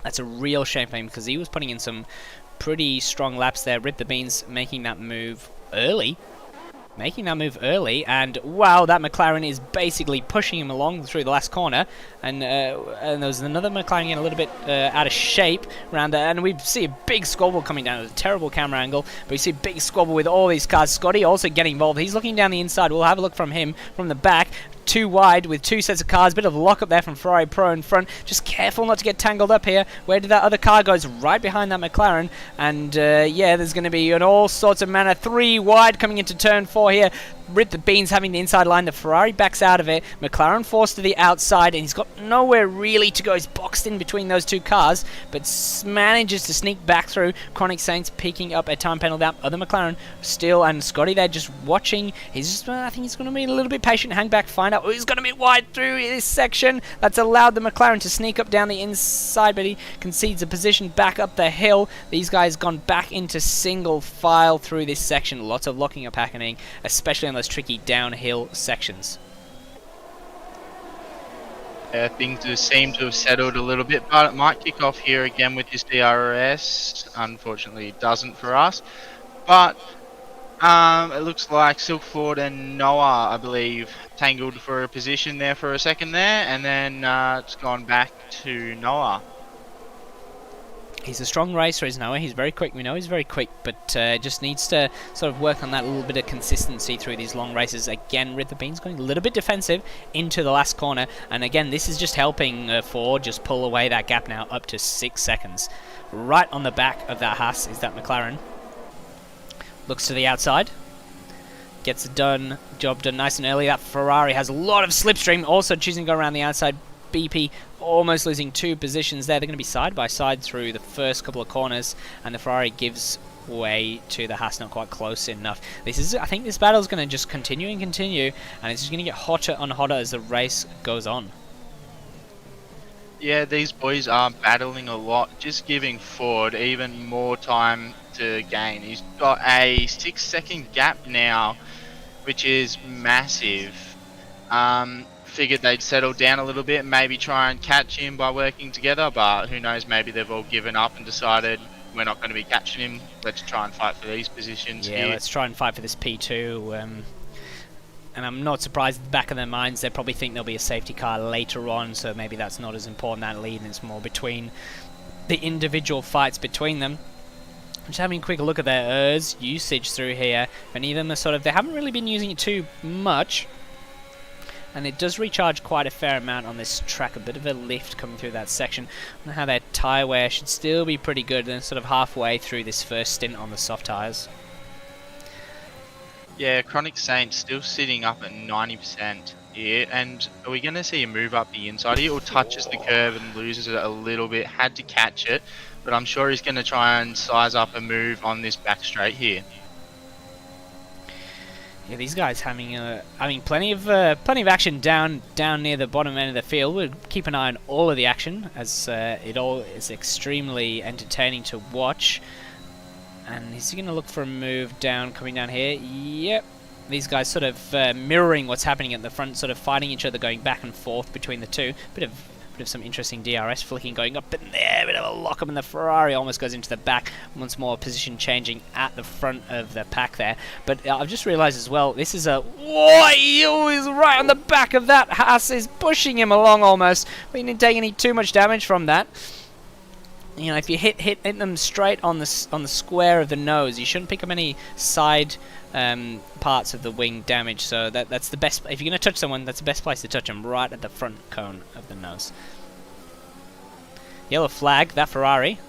That's a real shame for him, because he was putting in some pretty strong laps there. Rid the Beans making that move early. And wow, that McLaren is basically pushing him along through the last corner, and there was another McLaren getting a little bit out of shape around there, and we see a big squabble coming down. It's a terrible camera angle, but we see a big squabble with all these cars. Scotty also getting involved. He's looking down the inside. We'll have a look from him from the back. Too wide with two sets of cars. Bit of lock up there from Ferrari Pro in front. Just careful not to get tangled up here. Where did that other car go? It's right behind that McLaren. And yeah, there's going to be an all sorts of manner. 3 wide coming into turn 4 here. Rip the Beans having the inside line. The Ferrari backs out of it. McLaren forced to the outside, and he's got nowhere really to go. He's boxed in between those two cars, but manages to sneak back through. Chronic Saints picking up a time penalty. That other McLaren still, and Scotty there just watching. He's just, I think he's going to be a little bit patient, hang back, find out who's going to be wide through this section. That's allowed the McLaren to sneak up down the inside, but he concedes a position back up the hill. These guys gone back into single file through this section. Lots of locking up happening, especially on those tricky downhill sections. Things do seem to have settled a little bit, but it might kick off here again with this DRS. Unfortunately, it doesn't for us. But it looks like Silk Ford and Noah, I believe, tangled for a position there for a second there, and then it's gone back to Noah. He's a strong racer, is Noah. He's very quick. We know he's very quick, but just needs to sort of work on that little bit of consistency through these long races. Again, Rip the Beans going a little bit defensive into the last corner, and again, this is just helping Ford just pull away that gap now up to 6 seconds. Right on the back of that Haas is that McLaren. Looks to the outside. Gets it done. Job done nice and early. That Ferrari has a lot of slipstream. Also choosing to go around the outside. BP almost losing 2 positions there. They're going to be side by side through the first couple of corners, and the Ferrari gives way to the Haas, not quite close enough. I think this battle is going to just continue, and it's just going to get hotter and hotter as the race goes on. Yeah, these boys are battling a lot, just giving Ford even more time to gain. He's got a 6-second gap now, which is massive. Figured they'd settle down a little bit and maybe try and catch him by working together, but who knows, maybe they've all given up and decided we're not going to be catching him, let's try and fight for these positions here. Let's try and fight for this P2, and I'm not surprised at the back of their minds they probably think there'll be a safety car later on, so maybe that's not as important, that lead, and it's more between the individual fights between them. Just having a quick look at their ERS usage through here. Many of them are they haven't really been using it too much, and it does recharge quite a fair amount on this track. A bit of a lift coming through that section. I don't know how their tyre wear should still be pretty good, and sort of halfway through this first stint on the soft tyres. Yeah, Chronic Saint still sitting up at 90% here, and are we going to see a move up the inside here, or touches the curve and loses it a little bit? Had to catch it, but I'm sure he's going to try and size up a move on this back straight here. Yeah, these guys having plenty of action down near the bottom end of the field. We'll keep an eye on all of the action, as it all is extremely entertaining to watch. And is he going to look for a move down, coming down here? Yep. These guys sort of mirroring what's happening at the front, sort of fighting each other, going back and forth between the two. Bit of some interesting DRS flicking going up in there, bit of a lock up, and the Ferrari almost goes into the back. Once more, position changing at the front of the pack there. But I've just realised as well, this is a... Whoa, he's right on the back of that. Haas is pushing him along almost. We didn't take any too much damage from that. You know, if you hit them straight on the square of the nose, you shouldn't pick up any side parts of the wing damage. So that's the best. If you're going to touch someone, that's the best place to touch them, right at the front cone of the nose. Yellow flag. That Ferrari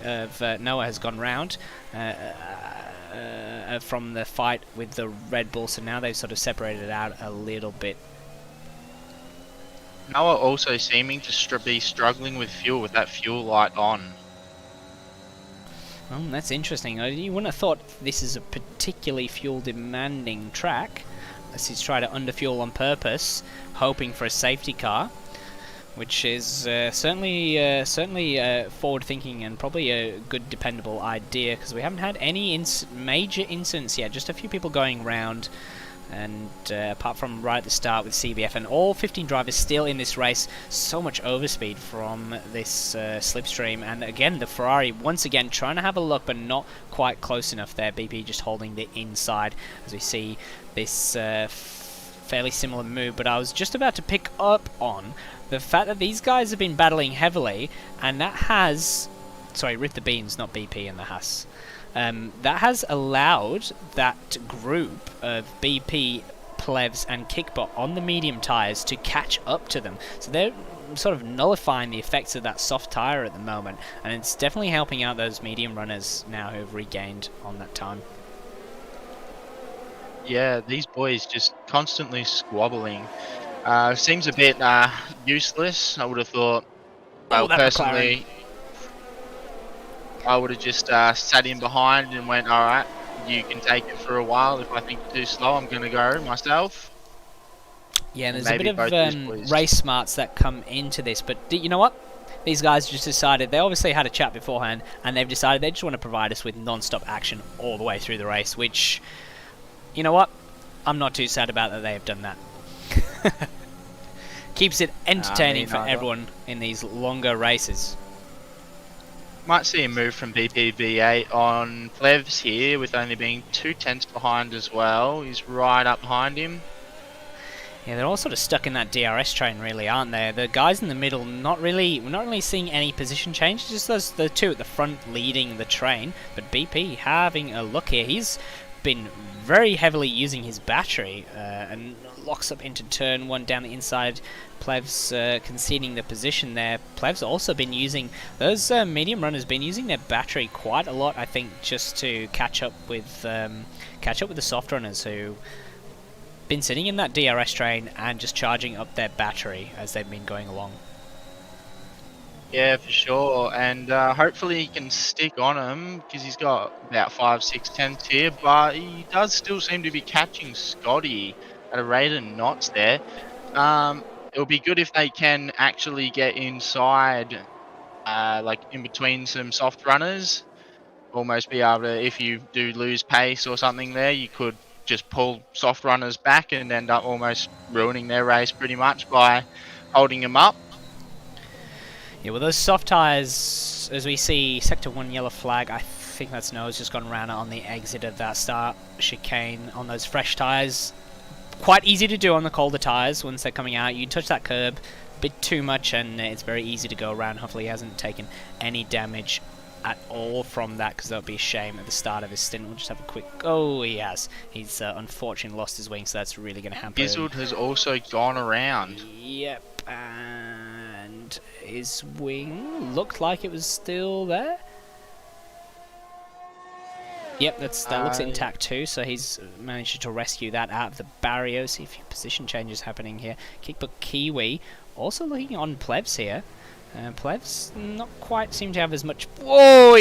of Noah has gone round from the fight with the Red Bull. So now they've sort of separated out a little bit. Noah also seeming to be struggling with fuel, with that fuel light on. Oh, that's interesting. You wouldn't have thought this is a particularly fuel-demanding track, unless he's trying to underfuel on purpose, hoping for a safety car, which is certainly forward-thinking and probably a good, dependable idea, because we haven't had any major incidents yet. Just a few people going round. And apart from right at the start with CBF, and all 15 drivers still in this race, so much overspeed from this slipstream. And again, the Ferrari once again trying to have a look, but not quite close enough there. BP just holding the inside as we see this fairly similar move. But I was just about to pick up on the fact that these guys have been battling heavily, and that has... Sorry, Rip the Beans, not BP and the Haas. That has allowed that group of BP, Plevs and Kickbot on the medium tyres to catch up to them. So they're sort of nullifying the effects of that soft tyre at the moment, and it's definitely helping out those medium runners now who've regained on that time. Yeah, these boys just constantly squabbling. Seems a bit useless. I would have thought. Oh, Well, that McLaren. personally, I would have just sat in behind and went, all right, you can take it for a while. If I think you're too slow, I'm going to go myself. Yeah, And there's a bit maybe of both these boys. race smarts that come into this, but you know what? These guys just decided, they obviously had a chat beforehand, and they've decided they just want to provide us with non-stop action all the way through the race, which, you know what? I'm not too sad about that they have done that. Keeps it entertaining for everyone in these longer races. Might see a move from BPV8 on Plevs here, with only being 2 tenths behind as well. He's right up behind him. Yeah, they're all sort of stuck in that DRS train, really, aren't they? The guys in the middle, we're not really seeing any position change. Just the two at the front leading the train. But BP having a look here. He's been very heavily using his battery and locks up into turn 1 down the inside. Plev's conceding the position there. Plev's also been using, those medium runners been using their battery quite a lot, I think, just to catch up with the soft runners who been sitting in that DRS train and just charging up their battery as they've been going along. Yeah, for sure, and hopefully he can stick on him, because he's got about 5-6 tenths here, but he does still seem to be catching Scotty at a rate of knots there. It'll be good if they can actually get inside, like in between some soft runners, almost be able to, if you do lose pace or something there, you could just pull soft runners back and end up almost ruining their race pretty much by holding them up. Yeah, well, those soft tyres, as we see, Sector 1 yellow flag, I think that's nose just gone round on the exit of that start chicane on those fresh tyres. Quite easy to do on the colder tyres once they're coming out. You touch that curb a bit too much and it's very easy to go around. Hopefully he hasn't taken any damage at all from that, because that would be a shame at the start of his stint. We'll just have a quick... Oh, he has. He's unfortunately lost his wing, so that's really going to hamper him. Gizzard has also gone around. Yep, and his wing looked like it was still there. Yep, that looks intact too, so he's managed to rescue that out of the barrier. See a few position changes happening here. Kickbook Kiwi also looking on Plevs here. Plevs not quite seem to have as much... Whoa,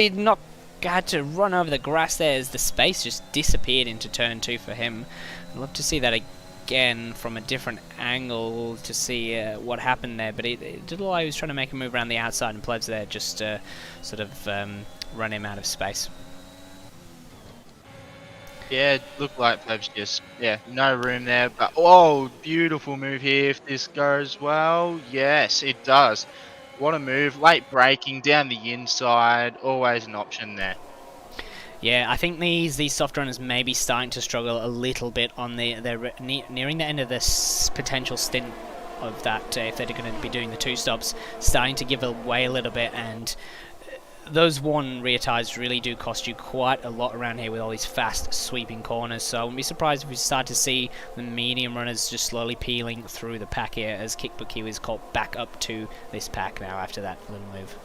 had to run over the grass there as the space just disappeared into turn 2 for him. I'd love to see that again from a different angle to see what happened there, but it did look like he was trying to make a move around the outside, and Plevs there just sort of run him out of space. Yeah, it looked like Plebs just, no room there, but oh, beautiful move here if this goes well. Yes, it does. What a move, late braking down the inside, always an option there. Yeah, I think these soft runners may be starting to struggle a little bit on they're nearing the end of this potential stint of that, if they're going to be doing the 2 stops, starting to give away a little bit, and those one rear tyres really do cost you quite a lot around here with all these fast sweeping corners, so I wouldn't be surprised if we start to see the medium runners just slowly peeling through the pack here as Kickbook Kiwi is caught back up to this pack now after that little move.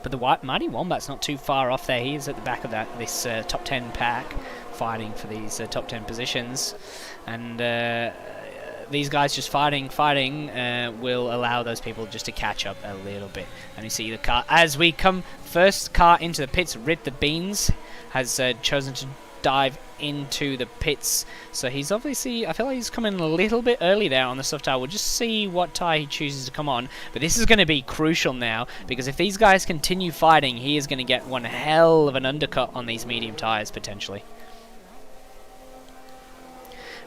But the Mighty Wombat's not too far off there. He is at the back of this top 10 pack, fighting for these top 10 positions, and these guys just fighting will allow those people just to catch up a little bit. And you see the car, as we come first car into the pits, Rip the Beans has chosen to dive into the pits, so he's obviously, I feel like he's coming a little bit early there on the soft tire. We'll just see what tire he chooses to come on, but this is going to be crucial now, because if these guys continue fighting, he is going to get one hell of an undercut on these medium tires potentially.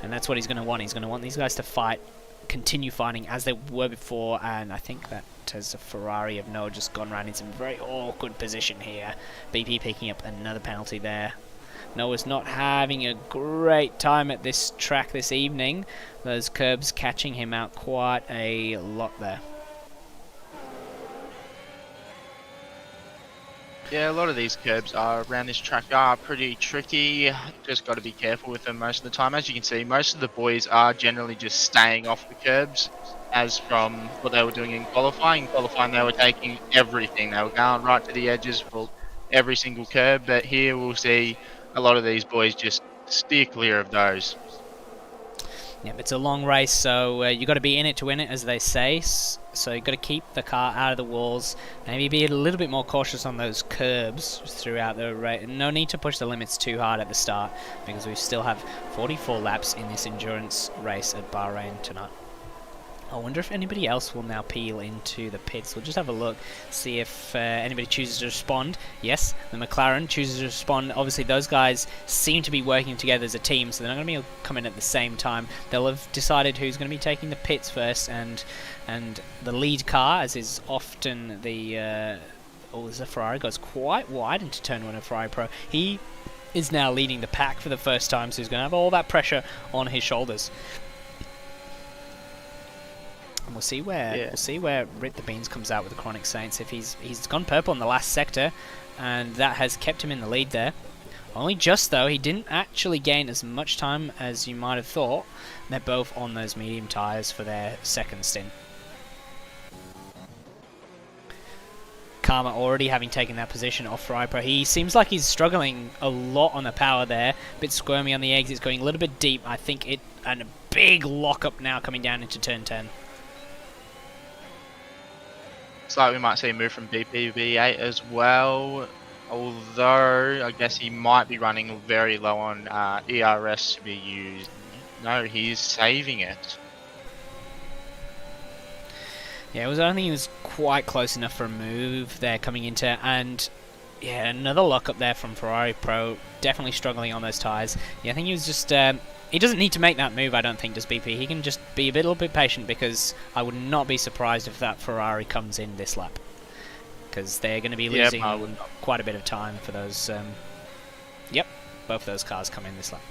And that's what he's going to want. He's going to want these guys to fight, continue fighting as they were before, and I think that as a Ferrari of Noah just gone around in some very awkward position here. BP picking up another penalty there. Noah's not having a great time at this track this evening. Those curbs catching him out quite a lot there. Yeah, a lot of these curbs around this track are pretty tricky. Just got to be careful with them most of the time. As you can see, most of the boys are generally just staying off the curbs, as from what they were doing in qualifying. In qualifying, they were taking everything. They were going right to the edges for every single curb. But here we'll see a lot of these boys just steer clear of those. Yep, it's a long race, so you got to be in it to win it, as they say. So you got to keep the car out of the walls. Maybe be a little bit more cautious on those curbs throughout the race. No need to push the limits too hard at the start, because we still have 44 laps in this endurance race at Bahrain tonight. I wonder if anybody else will now peel into the pits. We'll just have a look, see if anybody chooses to respond. Yes, the McLaren chooses to respond. Obviously, those guys seem to be working together as a team, so they're not going to be coming at the same time. They'll have decided who's going to be taking the pits first, and the lead car, as is often the... there's a Ferrari, goes quite wide into turn 1 of Ferrari Pro. He is now leading the pack for the first time, so he's going to have all that pressure on his shoulders. And we'll see where Rip the Beans comes out with the Chronic Saints. If he's gone purple in the last sector, and that has kept him in the lead there. Only just though, he didn't actually gain as much time as you might have thought. They're both on those medium tyres for their second stint. Karma already having taken that position off Ferrari Pro. He seems like he's struggling a lot on the power there. A bit squirmy on the exits, going a little bit deep. I think and a big lockup now coming down into turn 10. Looks like we might see a move from BPV8 as well, although I guess he might be running very low on ERS to be used. No, he's saving it. Yeah, I don't think he was quite close enough for a move there coming into, and yeah, another lockup there from Ferrari Pro, definitely struggling on those tyres. Yeah, I think he was just... he doesn't need to make that move, I don't think, does BP. He can just be a little bit patient, because I would not be surprised if that Ferrari comes in this lap. Because they're going to be losing quite a bit of time for those... yep, both of those cars come in this lap.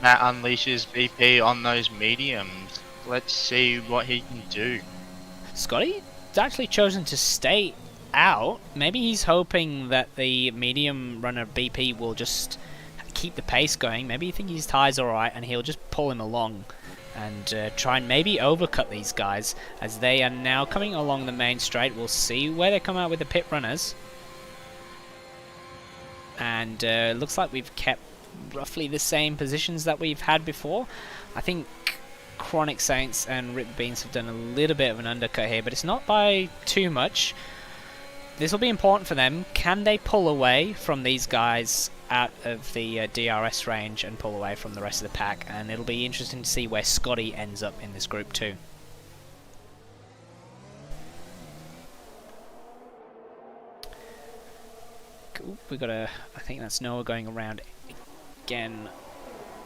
Matt unleashes BP on those mediums. Let's see what he can do. Scotty's actually chosen to stay out. Maybe he's hoping that the medium runner BP will just... keep the pace going. Maybe you think his tyres are alright, and he'll just pull him along and try and maybe overcut these guys as they are now coming along the main straight. We'll see where they come out with the pit runners, and looks like we've kept roughly the same positions that we've had before. I think Chronic Saints and Rip Beans have done a little bit of an undercut here, but it's not by too much. This will be important for them. Can they pull away from these guys out of the DRS range and pull away from the rest of the pack? And it'll be interesting to see where Scotty ends up in this group too. Cool. We got I think that's Noah going around again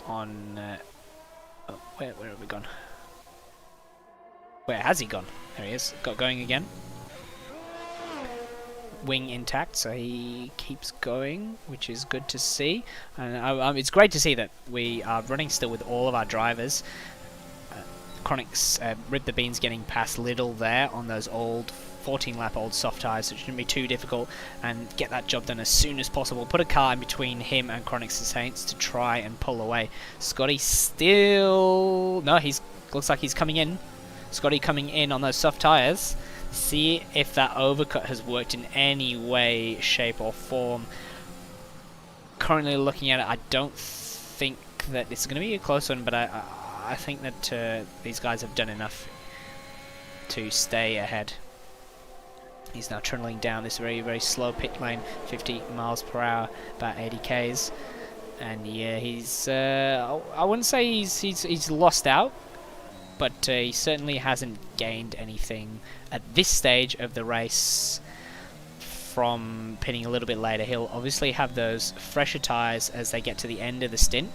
on... where have we gone? Where has he gone? There he is. Got going again. Wing intact, so he keeps going, which is good to see. And it's great to see that we are running still with all of our drivers. Chronic's Rip the Beans getting past Little there on those old 14-lap old soft tyres, so it shouldn't be too difficult, and get that job done as soon as possible. Put a car in between him and Chronic's Saints to try and pull away. Scotty still... no, looks like he's coming in. Scotty coming in on those soft tyres. See if that overcut has worked in any way, shape or form. Currently looking at it, I don't think that it's going to be a close one, but I think that these guys have done enough to stay ahead. He's now trundling down this very, very slow pit lane, 50 miles per hour, about 80 k's. And yeah, he's... I wouldn't say he's lost out, but he certainly hasn't gained anything at this stage of the race from pitting a little bit later. He'll obviously have those fresher tyres as they get to the end of the stint,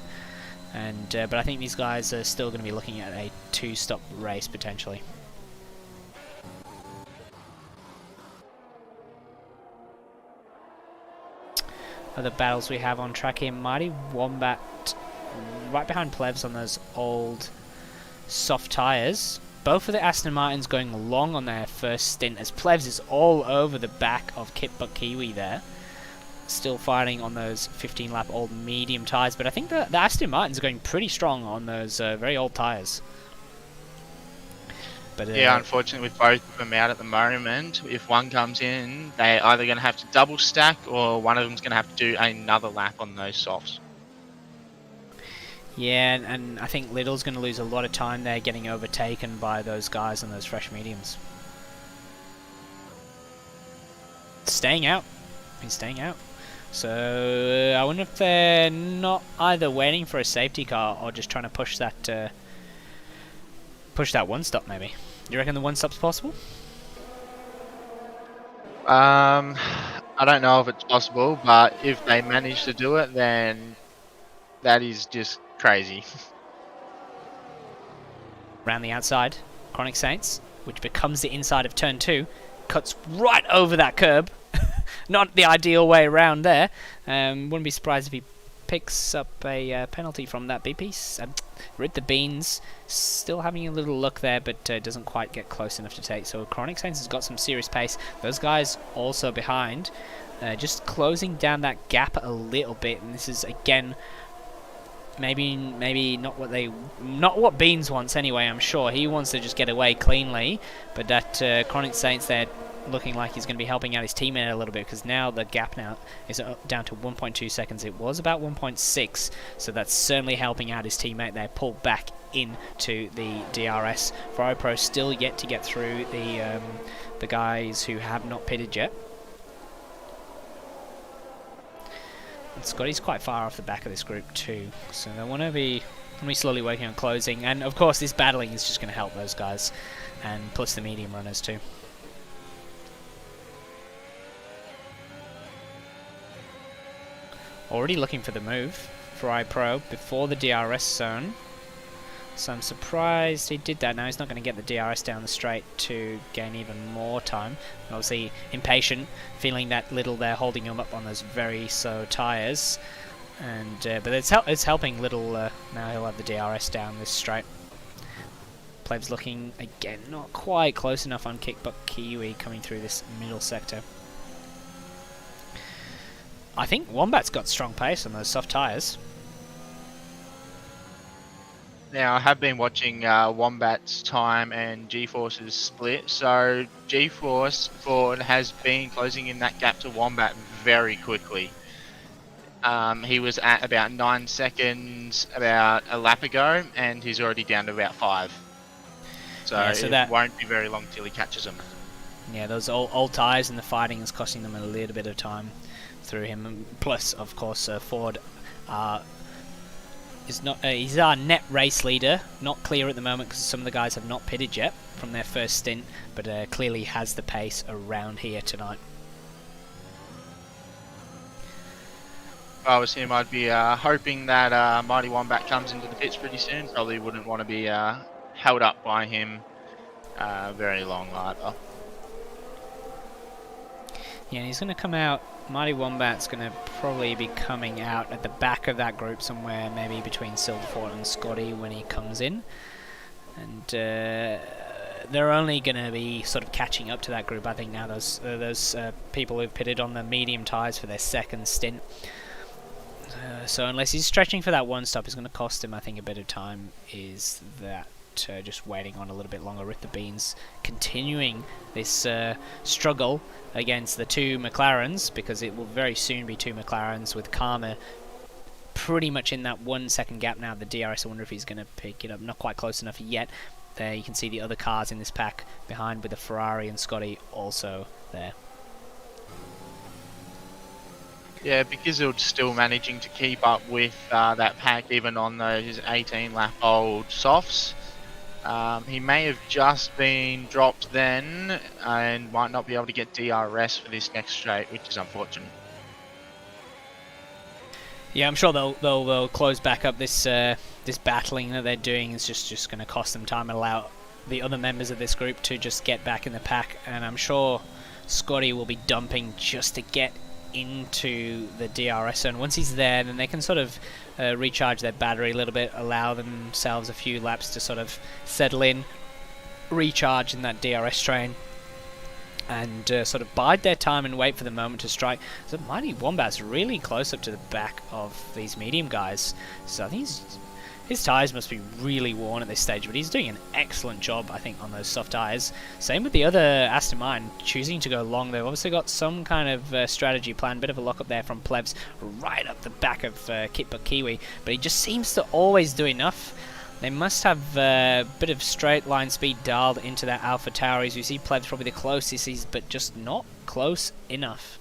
and but I think these guys are still going to be looking at a 2-stop race potentially. Other battles we have on track here: Mighty Wombat right behind Plebs on those old soft tyres. Both of the Aston Martins going long on their first stint, as Plebs is all over the back of Kit Butt Kiwi there. Still fighting on those 15-lap old medium tyres, but I think the Aston Martins are going pretty strong on those very old tyres. But yeah, unfortunately with both of them out at the moment, if one comes in, they're either going to have to double stack, or one of them's going to have to do another lap on those softs. Yeah, and I think Little's going to lose a lot of time there getting overtaken by those guys on those fresh mediums. Staying out. He's staying out. So I wonder if they're not either waiting for a safety car or just trying to push that one stop maybe. Do you reckon the one stop's possible? I don't know if it's possible, but if they manage to do it, then that is just crazy. Around the outside, Chronic Saints, which becomes the inside of turn 2, cuts right over that curb. Not the ideal way around there. Wouldn't be surprised if he picks up a penalty from that B-piece. Rid the Beans, still having a little look there, but doesn't quite get close enough to take. So Chronic Saints has got some serious pace. Those guys also behind, just closing down that gap a little bit. And this is again maybe not what Beans wants anyway. I'm sure he wants to just get away cleanly, but that Chronic Saints there looking like he's going to be helping out his teammate a little bit, because now the gap now is down to 1.2 seconds. It was about 1.6, so that's certainly helping out his teammate there, pulled back into the DRS. Pro still yet to get through the guys who have not pitted yet. And Scotty's quite far off the back of this group too, so they want to be slowly working on closing, and of course this battling is just going to help those guys, and plus the medium runners too. Already looking for the move for iPro before the DRS zone. So I'm surprised he did that. Now he's not going to get the DRS down the straight to gain even more time. Obviously impatient, feeling that Little there holding him up on those very slow tyres. And but it's helping Little. Now he'll have the DRS down this straight. Pleb's looking again not quite close enough on kick, but Kiwi coming through this middle sector. I think Wombat's got strong pace on those soft tyres. Now, I have been watching Wombat's time and G-Force's split. So, G-Force has been closing in that gap to Wombat very quickly. He was at about 9 seconds about a lap ago, and he's already down to about 5. So, yeah, it won't be very long till he catches him. Yeah, those old tyres and the fighting is costing them a little bit of time through him. And plus, of course, Ford is not. He's our net race leader. Not clear at the moment because some of the guys have not pitted yet from their first stint, but clearly has the pace around here tonight. If I was him, I'd be hoping that Mighty Wombat comes into the pits pretty soon. Probably wouldn't want to be held up by him very long either. Yeah, he's going to come out. Mighty Wombat's going to probably be coming out at the back of that group somewhere, maybe between Silverfort and Scotty when he comes in. And they're only going to be sort of catching up to that group, I think, now. Those people who've pitted on the medium tyres for their second stint. So unless he's stretching for that one stop, it's going to cost him, I think, a bit of time. Is that just waiting on a little bit longer with the Beans continuing this struggle against the two McLarens, because it will very soon be two McLarens with Karma pretty much in that 1 second gap now. The DRS, I wonder if he's going to pick it up. Not quite close enough yet. There you can see the other cars in this pack behind with the Ferrari and Scotty also there. Yeah, because they're still managing to keep up with that pack even on those 18 lap old softs. He may have just been dropped then and might not be able to get DRS for this next straight, which is unfortunate. Yeah, I'm sure they'll close back up this this battling that they're doing. Is just going to cost them time and allow the other members of this group to just get back in the pack. And I'm sure Scotty will be dumping just to get into the DRS zone. Once he's there, then they can sort of recharge their battery a little bit, allow themselves a few laps to sort of settle in, recharge in that DRS train, and sort of bide their time and wait for the moment to strike. So Mighty Wombat's really close up to the back of these medium guys. So I think His tyres must be really worn at this stage, but he's doing an excellent job, I think, on those soft tyres. Same with the other Aston Martin, choosing to go long. They've obviously got some kind of strategy plan, bit of a lock-up there from Plebs right up the back of Kiwi, but he just seems to always do enough. They must have a bit of straight line speed dialed into that Alpha Tower. As you see, Plebs probably the closest, but just not close enough.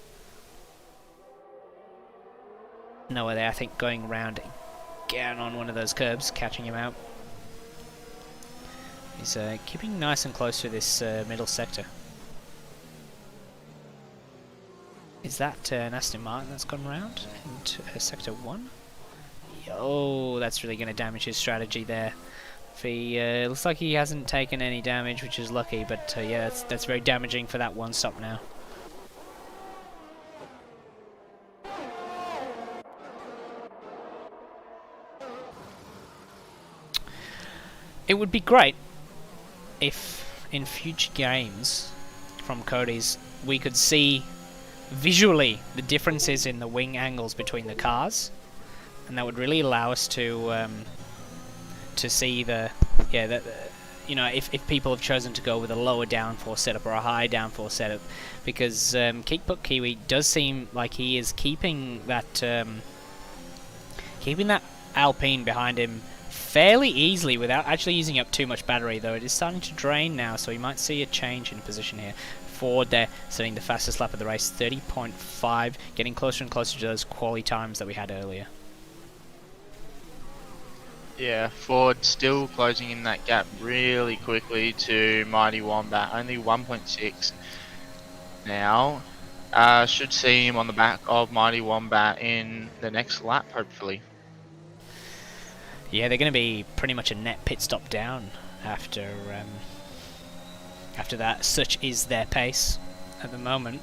Noah there, I think, going round again on one of those curbs, catching him out. He's keeping nice and close to this middle sector. Is that an Aston Martin that's gone round into sector 1? Oh, that's really going to damage his strategy there. If he looks like he hasn't taken any damage, which is lucky, but yeah, that's very damaging for that one stop now. It would be great if in future games from Cody's we could see visually the differences in the wing angles between the cars, and that would really allow us to see the you know, if people have chosen to go with a lower downforce setup or a high downforce setup, because Kiwi does seem like he is keeping that Alpine behind him fairly easily without actually using up too much battery, though it is starting to drain now, so you might see a change in position here. Ford there setting the fastest lap of the race, 30.5, getting closer and closer to those quali times that we had earlier. Yeah, Ford still closing in that gap really quickly to Mighty Wombat, only 1.6 now. Should see him on the back of Mighty Wombat in the next lap, hopefully. Yeah, they're going to be pretty much a net pit stop down after that. Such is their pace at the moment.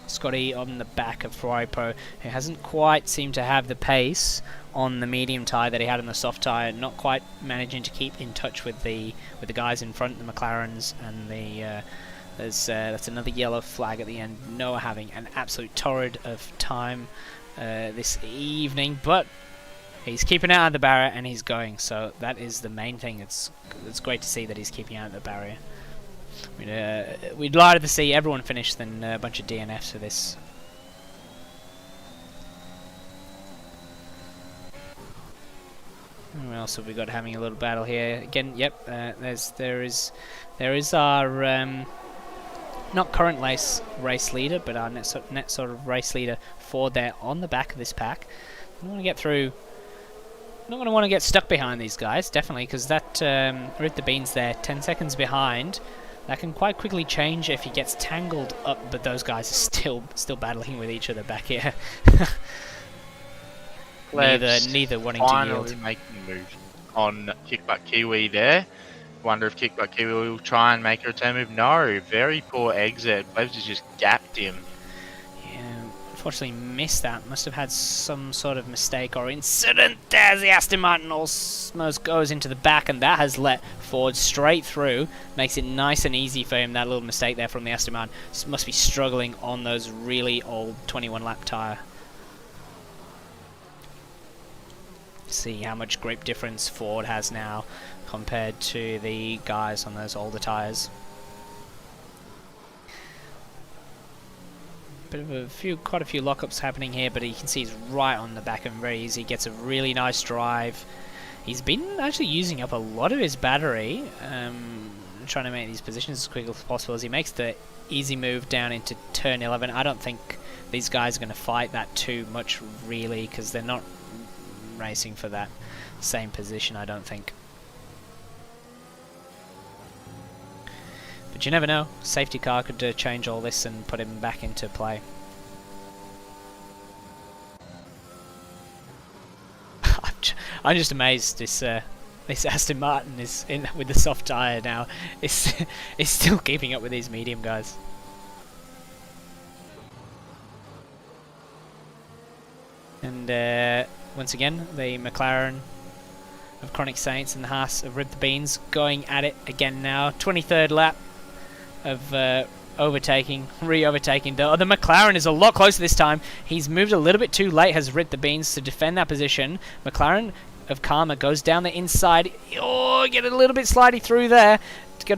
Scotty on the back of Ferrari Pro, who hasn't quite seemed to have the pace on the medium tyre that he had on the soft tyre, not quite managing to keep in touch with the guys in front, the McLarens, and the that's another yellow flag at the end. Noah having an absolute torrid of time this evening, but he's keeping out of the barrier and he's going, so that is the main thing. It's great to see that he's keeping out of the barrier. We'd like to see everyone finish than a bunch of DNFs for this. Who else have we got having a little battle here? Again, yep. There is our not current race leader, but our net sort of race leader Ford there on the back of this pack. I want to get through. Not going to want to get stuck behind these guys, definitely, because that Rip the Beans there, 10 seconds behind. That can quite quickly change if he gets tangled up, but those guys are still battling with each other back here. neither wanting to yield. Making a move on Kickbutt Kiwi there. Wonder if Kickbutt Kiwi will try and make a return move. No, very poor exit. Plebs has just gapped him. Unfortunately missed that. Must have had some sort of mistake or incident. There's the Aston Martin almost goes into the back, and that has let Ford straight through. Makes it nice and easy for him, that little mistake there from the Aston Martin. Must be struggling on those really old 21 lap tyre. See how much grip difference Ford has now compared to the guys on those older tyres. Quite a few lockups happening here, but you can see he's right on the back of him, very easy. Gets a really nice drive. He's been actually using up a lot of his battery, trying to make these positions as quick as possible as he makes the easy move down into turn 11. I don't think these guys are going to fight that too much, really, because they're not racing for that same position, I don't think. But you never know. Safety car could change all this and put him back into play. I'm just amazed this Aston Martin is in with the soft tyre now. Is still keeping up with these medium guys. And once again, the McLaren of Chronic Saints and the Haas of Rip the Beans going at it again now. 23rd lap of overtaking, re-overtaking. The McLaren is a lot closer this time. He's moved a little bit too late, has Rip the Beans to defend that position. McLaren of Karma goes down the inside. Oh, get a little bit slidey through there. The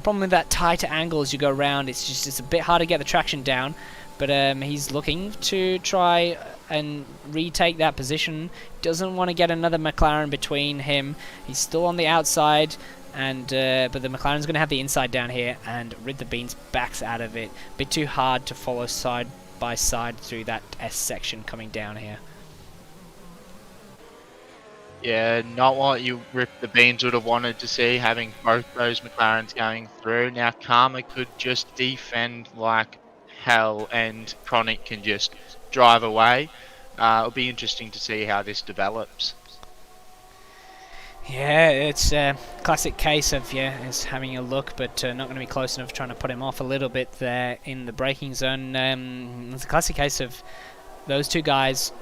problem with that tighter angle as you go around, it's a bit hard to get the traction down. But he's looking to try and retake that position. Doesn't want to get another McLaren between him. He's still on the outside, and but the McLaren's going to have the inside down here, and Rid the Beans backs out of it. Bit too hard to follow side by side through that S section coming down here. Yeah, not what you Rip the Beans would have wanted to see, having both those McLarens going through. Now Karma could just defend like hell, and Chronic can just drive away. It'll be interesting to see how this develops. Yeah, it's a classic case of is having a look, but not going to be close enough, trying to put him off a little bit there in the braking zone. It's a classic case of those two guys.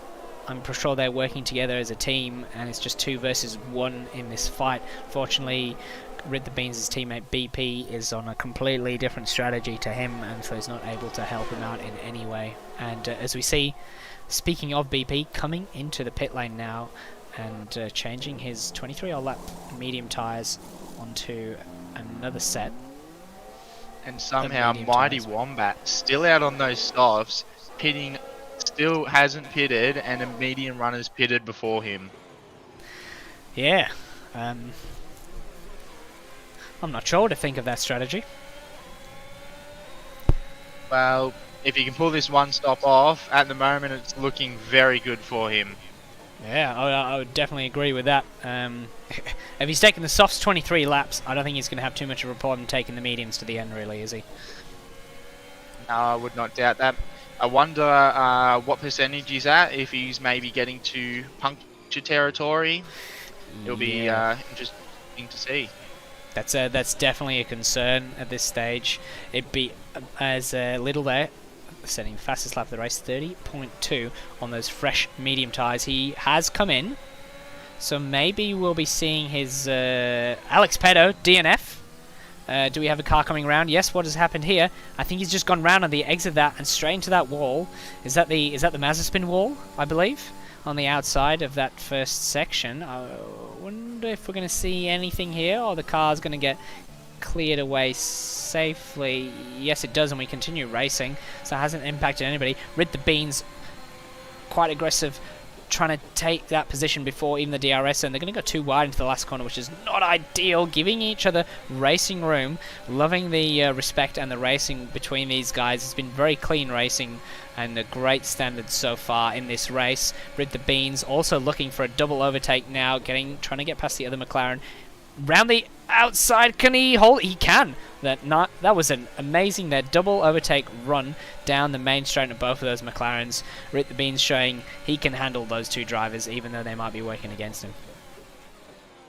I'm sure they're working together as a team, and it's just 2 versus 1 in this fight. Fortunately, Rid the Beans' teammate BP is on a completely different strategy to him, and so he's not able to help him out in any way. And as we see, speaking of BP, coming into the pit lane now and changing his 23-hour lap medium tyres onto another set. And somehow Mighty Wombat still out on those softs, pitting, still hasn't pitted, and a medium runner's pitted before him. Yeah. I'm not sure what to think of that strategy. Well, if he can pull this one stop off, at the moment it's looking very good for him. Yeah, I would definitely agree with that. If he's taking the softs 23 laps, I don't think he's going to have too much of a problem taking the mediums to the end, really, is he? No, I would not doubt that. I wonder what percentage he's at, if he's maybe getting to puncture territory. It'll be interesting to see. That's definitely a concern at this stage. It'd be as little there, setting fastest lap of the race, 30.2 on those fresh medium tyres. He has come in, so maybe we'll be seeing his Alex Pedo DNF. Do we have a car coming around? Yes. What has happened here? I think he's just gone round on the exit of that and straight into that wall. Is that the Mazepin wall? I believe on the outside of that first section. I wonder if we're going to see anything here, or the car's going to get cleared away safely. Yes, it does, and we continue racing, so it hasn't impacted anybody. Rid the Beans, quite aggressive, trying to take that position before even the DRS, and they're going to go too wide into the last corner, which is not ideal, giving each other racing room. Loving the respect and the racing between these guys. It's been very clean racing and a great standard so far in this race. Rid the Beans also looking for a double overtake now, trying to get past the other McLaren. Round the outside, can he hold? He can. That was an amazing double overtake run down the main straight of both of those McLarens. Rid the Beans showing he can handle those two drivers, even though they might be working against him.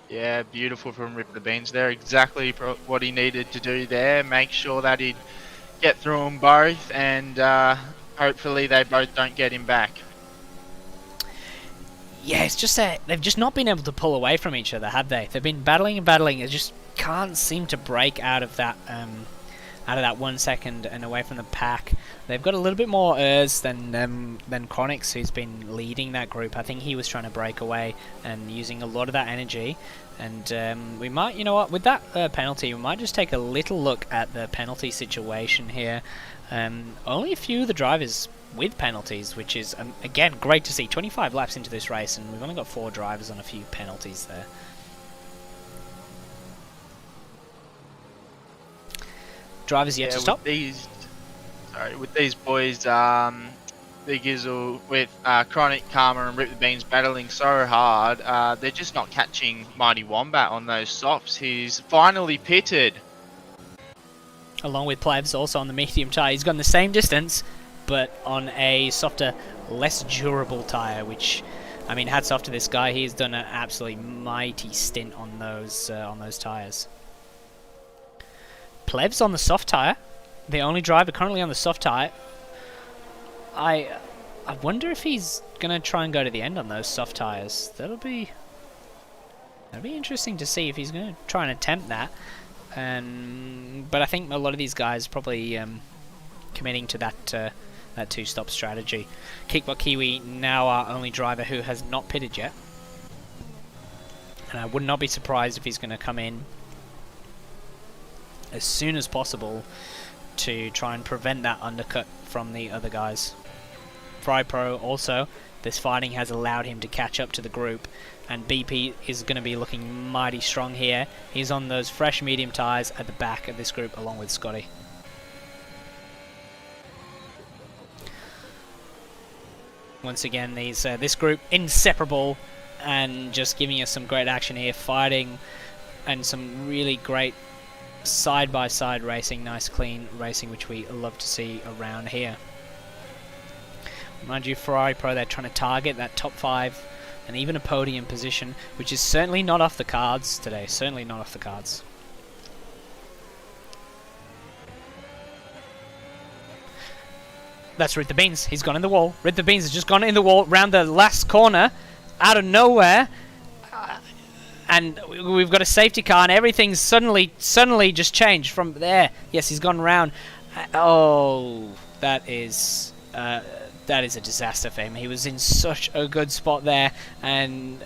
Yeah, beautiful from Rip the Beans there. Exactly what he needed to do there. Make sure that he'd get through them both, and hopefully they both don't get him back. Yeah, it's just that they've just not been able to pull away from each other, have they? They've been battling and battling. They just can't seem to break out of that 1 second and away from the pack. They've got a little bit more ERS than Chronix, who's been leading that group. I think he was trying to break away and using a lot of that energy. And we might, you know what, with that penalty, we might just take a little look at the penalty situation here. Only a few of the drivers with penalties, which is, again, great to see. 25 laps into this race, and we've only got 4 drivers on a few penalties there. Drivers yet to stop. With these boys, Big Izzle with Chronic, Karma and Rip the Beans battling so hard, they're just not catching Mighty Wombat on those softs. He's finally pitted. Along with Plebs, also on the medium tyre. He's gone the same distance, but on a softer, less durable tyre, which, I mean, hats off to this guy. He's done an absolutely mighty stint on those tyres. Plebs on the soft tyre, the only driver currently on the soft tyre. I wonder if he's gonna try and go to the end on those soft tyres. That'll be interesting to see if he's gonna try and attempt that. But I think a lot of these guys probably committing to that 2-stop strategy. Kickbot Kiwi, now our only driver who has not pitted yet. And I would not be surprised if he's going to come in as soon as possible to try and prevent that undercut from the other guys. Fry Pro also, this fighting has allowed him to catch up to the group, and BP is going to be looking mighty strong here. He's on those fresh medium tyres at the back of this group along with Scotty. Once again, this group inseparable and just giving us some great action here, fighting and some really great side-by-side racing, nice clean racing, which we love to see around here. Mind you, Ferrari Pro, they're trying to target that top 5 and even a podium position, which is certainly not off the cards today, certainly not off the cards. That's Rid the Beans. He's gone in the wall. Rid the Beans has just gone in the wall round the last corner, out of nowhere, and we've got a safety car, and everything's suddenly just changed from there. Yes, he's gone round. Oh, that is a disaster for him. He was in such a good spot there, and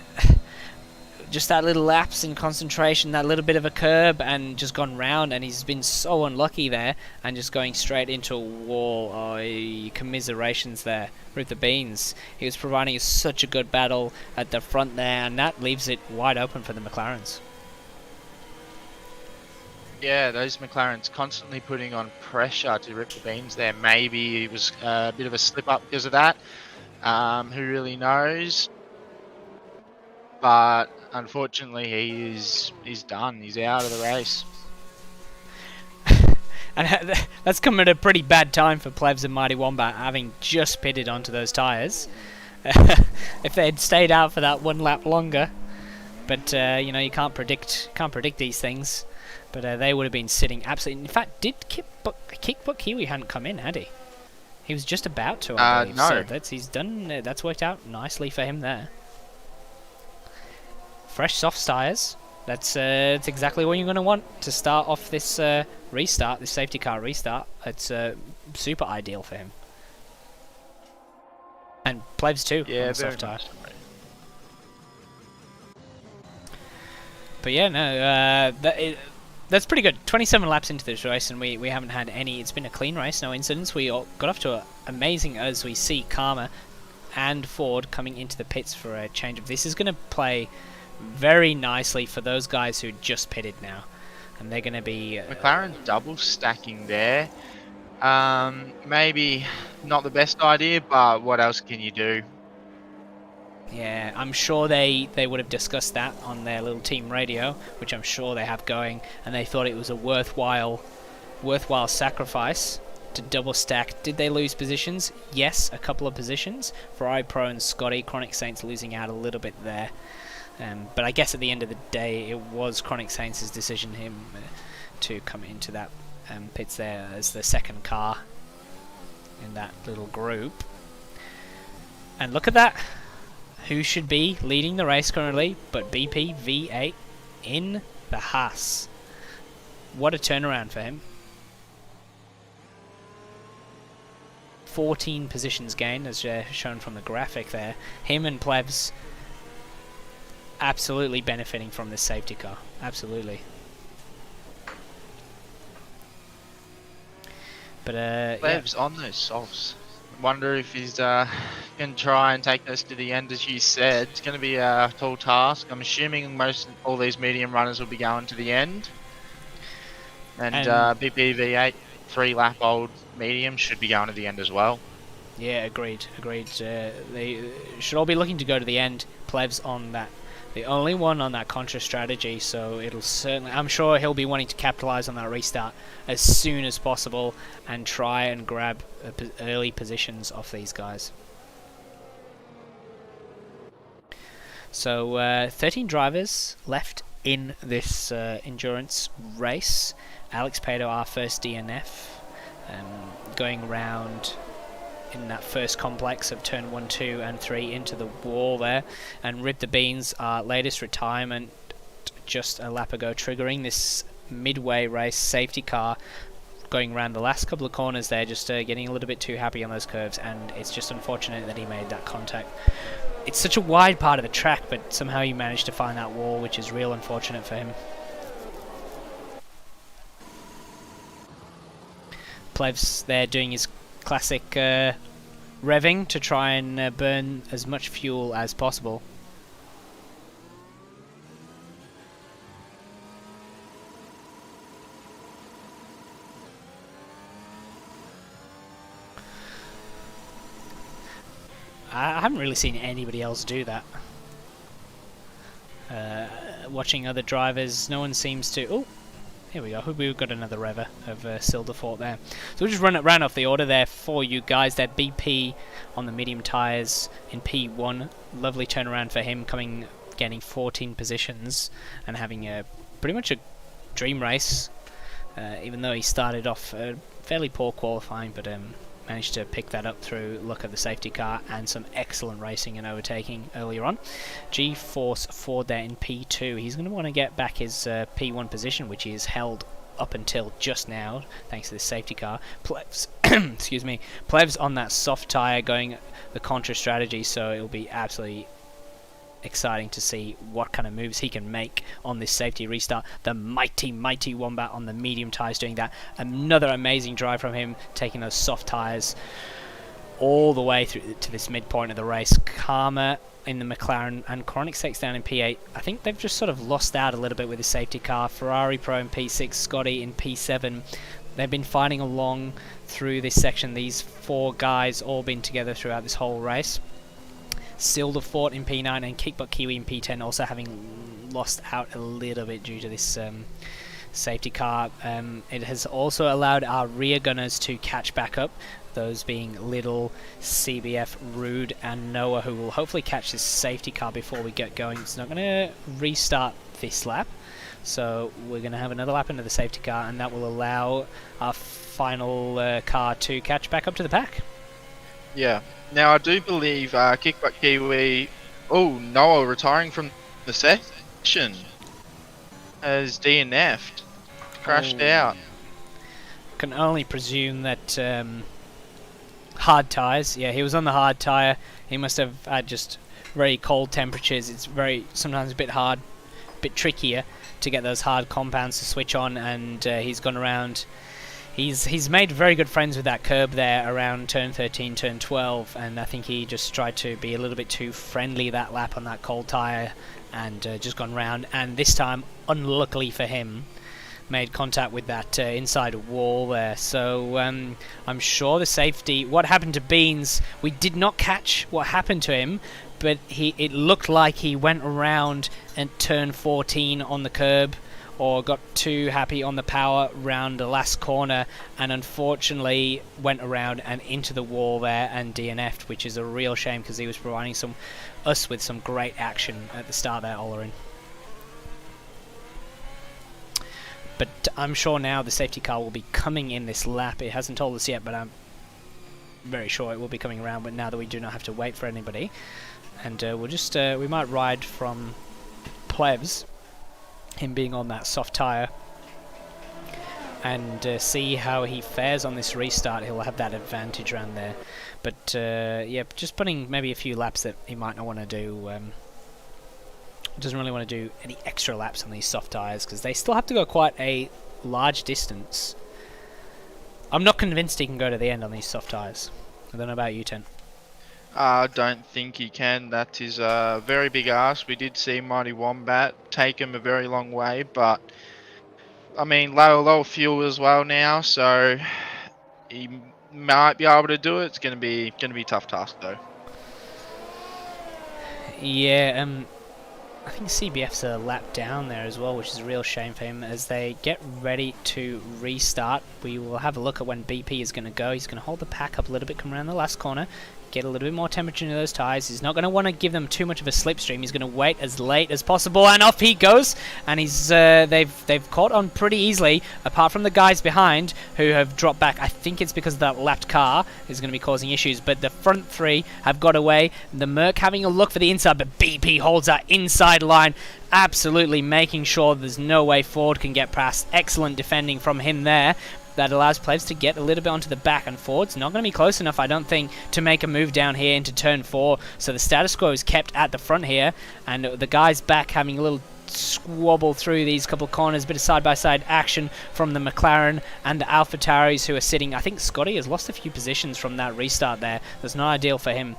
just that little lapse in concentration, that little bit of a curb, and just gone round, and he's been so unlucky there, and just going straight into a wall. Oh, commiserations there with the Beans. He was providing us such a good battle at the front there, and that leaves it wide open for the McLarens. Yeah, those McLarens constantly putting on pressure to Rip the Beans there. Maybe it was a bit of a slip up because of that. Who really knows? But unfortunately, he's done. He's out of the race. And that's come at a pretty bad time for Plebs and Mighty Wombat, having just pitted onto those tyres. If they had stayed out for that one lap longer, but you know, you can't predict these things. But they would have been sitting absolutely. In fact, did Kickbook Kiwi hadn't come in, had he? He was just about to, I believe. No. So he's done. That's worked out nicely for him there. Fresh soft tyres. That's exactly what you're going to want to start off this restart, this safety car restart. It's super ideal for him. And Plebs too. Yeah, on the soft tyre. nice. But yeah, no, that's pretty good. 27 laps into this race, and we haven't had any. It's been a clean race, no incidents. We got off to an amazing, as we see Karma and Ford coming into the pits for a change of. This is going to play very nicely for those guys who just pitted now, and they're going to be McLaren double stacking there. Maybe not the best idea, but what else can you do? Yeah, I'm sure they would have discussed that on their little team radio, which I'm sure they have going, and they thought it was a worthwhile sacrifice to double stack. Did they lose positions? Yes, a couple of positions. For Pro and Scotty, Chronic Saints losing out a little bit there. But I guess at the end of the day, it was Chronic Saints' decision to come into that pits there as the second car in that little group. And look at that. Who should be leading the race currently but BP V8 in the Haas. What a turnaround for him. 14 positions gained, as shown from the graphic there. Him and Plebs absolutely benefiting from this safety car. Absolutely. But Plebs on those softs. Wonder if he's going to try and take this to the end, as you said. It's going to be a tall task. I'm assuming all these medium runners will be going to the end. And BPV8, 3-lap-old medium, should be going to the end as well. Yeah, agreed. They should all be looking to go to the end. Plebs on that. The only one on that Contra strategy, so it'll certainly... I'm sure he'll be wanting to capitalize on that restart as soon as possible and try and grab early positions off these guys. So 13 drivers left in this endurance race. Alex Pato, our first DNF, going around in that first complex of turn 1, 2 and 3 into the wall there, and Rip the Beans, our latest retirement just a lap ago, triggering this midway race safety car, going around the last couple of corners there, just getting a little bit too happy on those curves, and it's just unfortunate that he made that contact it's such a wide part of the track, but somehow he managed to find that wall, which is real unfortunate for him. Plevs there doing his classic revving to try and burn as much fuel as possible. I haven't really seen anybody else do that. Watching other drivers, no one seems to... Oh, here we go. We've got another rever of Silderfort there. So we'll just round off the order there for you guys. There, BP on the medium tyres in P1. Lovely turnaround for him, getting 14 positions and having pretty much a dream race. Even though he started off fairly poor qualifying, but managed to pick that up through luck of the safety car and some excellent racing and overtaking earlier on. G-Force Ford there in P2. He's going to want to get back his P1 position, which he has held up until just now, thanks to this safety car. Plevs, excuse me, Plevs on that soft tyre going the contra strategy, so it'll be absolutely exciting to see what kind of moves he can make on this safety restart. The mighty Wombat on the medium tyres doing that. Another amazing drive from him, taking those soft tyres all the way through to this midpoint of the race. Karma in the McLaren and Chronic 6 down in P8. I think they've just sort of lost out a little bit with the safety car. Ferrari Pro in P6, Scotty in P7. They've been fighting along through this section. These four guys all been together throughout this whole race. Silderfort in P9 and Kickbutt Kiwi in P10 also having lost out a little bit due to this safety car. It has also allowed our rear gunners to catch back up, those being Little, CBF, Rude and Noah, who will hopefully catch this safety car before we get going. It's not going to restart this lap, so we're going to have another lap into the safety car, and that will allow our final car to catch back up to the pack. Yeah. Now, I do believe Kickbutt Kiwi... Oh, Noah retiring from the session as DNF'd. Crashed out. Can only presume that hard tyres. Yeah, he was on the hard tyre. He must have had just very cold temperatures. It's sometimes a bit hard, a bit trickier to get those hard compounds to switch on, and he's gone around... He's made very good friends with that curb there around turn 13, turn 12, and I think he just tried to be a little bit too friendly that lap on that cold tyre and just gone round, and this time, unluckily for him, made contact with that inside wall there. So I'm sure the safety... What happened to Beans, we did not catch what happened to him, but it looked like he went around at turn 14 on the curb, or got too happy on the power round the last corner, and unfortunately went around and into the wall there and DNF'd, which is a real shame because he was providing us with some great action at the start there, Olerin. But I'm sure now the safety car will be coming in this lap. It hasn't told us yet, but I'm very sure it will be coming around, but now that we do not have to wait for anybody. And we'll just, we might ride from Plevs, him being on that soft tyre, and see how he fares on this restart. He'll have that advantage around there, but yeah, just putting maybe a few laps that he might not want to do. Doesn't really want to do any extra laps on these soft tyres because they still have to go quite a large distance. I'm not convinced he can go to the end on these soft tyres. I don't know about you, Tent. I don't think he can. That is a very big ask. We did see Mighty Wombat take him a very long way, but I mean, low fuel as well now, so he might be able to do it. It's gonna be a tough task though. Yeah, I think CBF's a lap down there as well, which is a real shame for him. As they get ready to restart, we will have a look at when BP is going to go. He's going to hold the pack up a little bit, come around the last corner, get a little bit more temperature into those tyres. He's not going to want to give them too much of a slipstream. He's going to wait as late as possible, and off he goes. And he's they've caught on pretty easily, apart from the guys behind who have dropped back. I think it's because that lapped car is going to be causing issues, but the front three have got away. The Merc having a look for the inside, but BP holds that inside line, absolutely making sure there's no way Ford can get past. Excellent defending from him there. that allows players to get a little bit onto the back and forward. It's not going to be close enough, I don't think, to make a move down here into turn 4. So the status quo is kept at the front here, and the guys back having a little squabble through these couple of corners. Bit of side-by-side action from the McLaren and the AlphaTauris, who are sitting. I think Scotty has lost a few positions from that restart there. That's not ideal for him.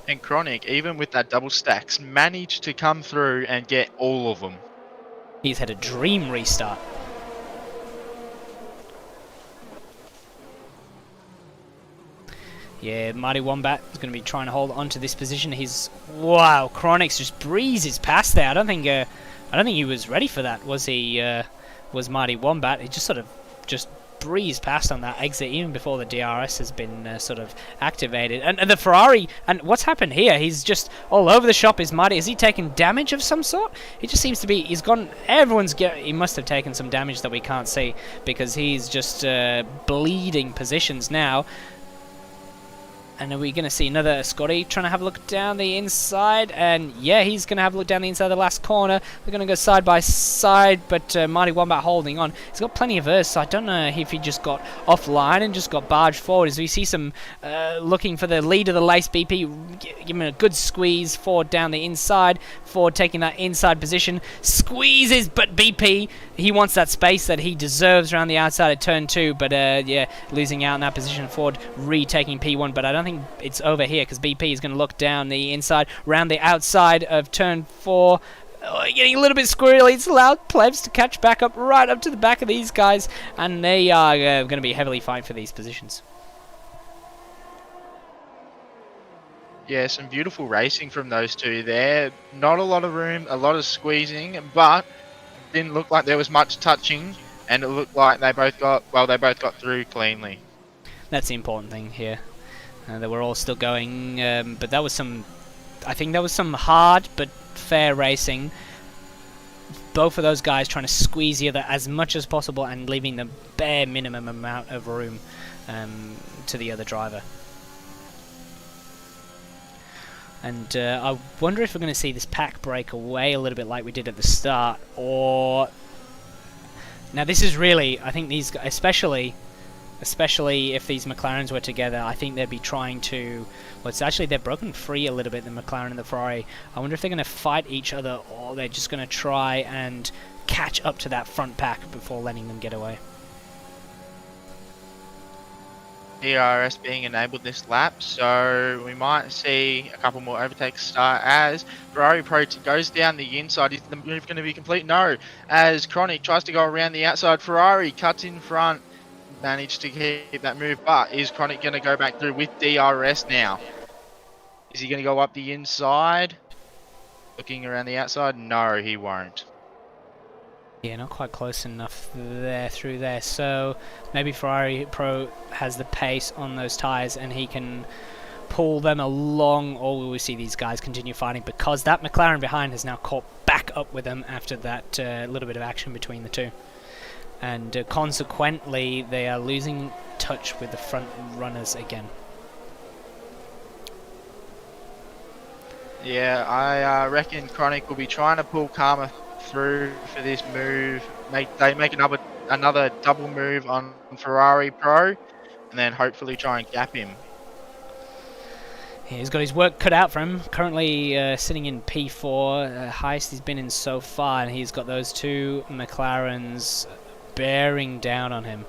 And Chronic, even with that double stacks, managed to come through and get all of them. He's had a dream restart. Yeah, Mighty Wombat is going to be trying to hold onto this position. Wow, Chronix just breezes past there. I don't think he was ready for that. Was he? Was Mighty Wombat? He just sort of breezed past on that exit even before the DRS has been sort of activated. And the Ferrari, and what's happened here? He's just all over the shop. Is Mighty? Is he taking damage of some sort? He just seems to be. He's gone. He must have taken some damage that we can't see, because he's just bleeding positions now. And are we going to see another Scotty trying to have a look down the inside? And yeah, he's going to have a look down the inside of the last corner. They're going to go side by side, but Mighty Wombat holding on. He's got plenty of earth, so I don't know if he just got offline and just got barged forward. As we see some looking for the lead of the lace, BP give him a good squeeze forward down the inside. Ford taking that inside position. Squeezes, but BP, he wants that space that he deserves around the outside of turn 2, but yeah, losing out in that position. Ford retaking P1, but I don't think it's over here, because BP is going to look down the inside, round the outside of turn 4. Getting a little bit squirrely. It's allowed plebs to catch back up right up to the back of these guys, and they are going to be heavily fighting for these positions. Yeah, some beautiful racing from those two there. Not a lot of room, a lot of squeezing, but didn't look like there was much touching, and it looked like they both got through cleanly. That's the important thing here. They were all still going, but that was I think that was some hard but fair racing. Both of those guys trying to squeeze the other as much as possible and leaving the bare minimum amount of room to the other driver. And I wonder if we're going to see this pack break away a little bit like we did at the start, or... Now this is really, I think these guys, especially if these McLarens were together, I think they'd be trying to... Well, it's actually, they're broken free a little bit, the McLaren and the Ferrari. I wonder if they're going to fight each other, or they're just going to try and catch up to that front pack before letting them get away. DRS being enabled this lap, so we might see a couple more overtakes start as Ferrari Pro goes down the inside. Is the move going to be complete? No. As Chronic tries to go around the outside, Ferrari cuts in front, managed to keep that move, but is Chronic going to go back through with DRS now? Is he going to go up the inside? Looking around the outside? No, he won't. Yeah, not quite close enough there through there. So maybe Ferrari Pro has the pace on those tyres and he can pull them along, or will we see these guys continue fighting, because that McLaren behind has now caught back up with them after that little bit of action between the two. And consequently, they are losing touch with the front runners again. Yeah, I reckon Chronic will be trying to pull Karma through for this move. They make another double move on Ferrari Pro, and then hopefully try and gap him. Yeah, he's got his work cut out for him. Currently sitting in P4, highest he's been in so far, and he's got those two McLarens bearing down on him.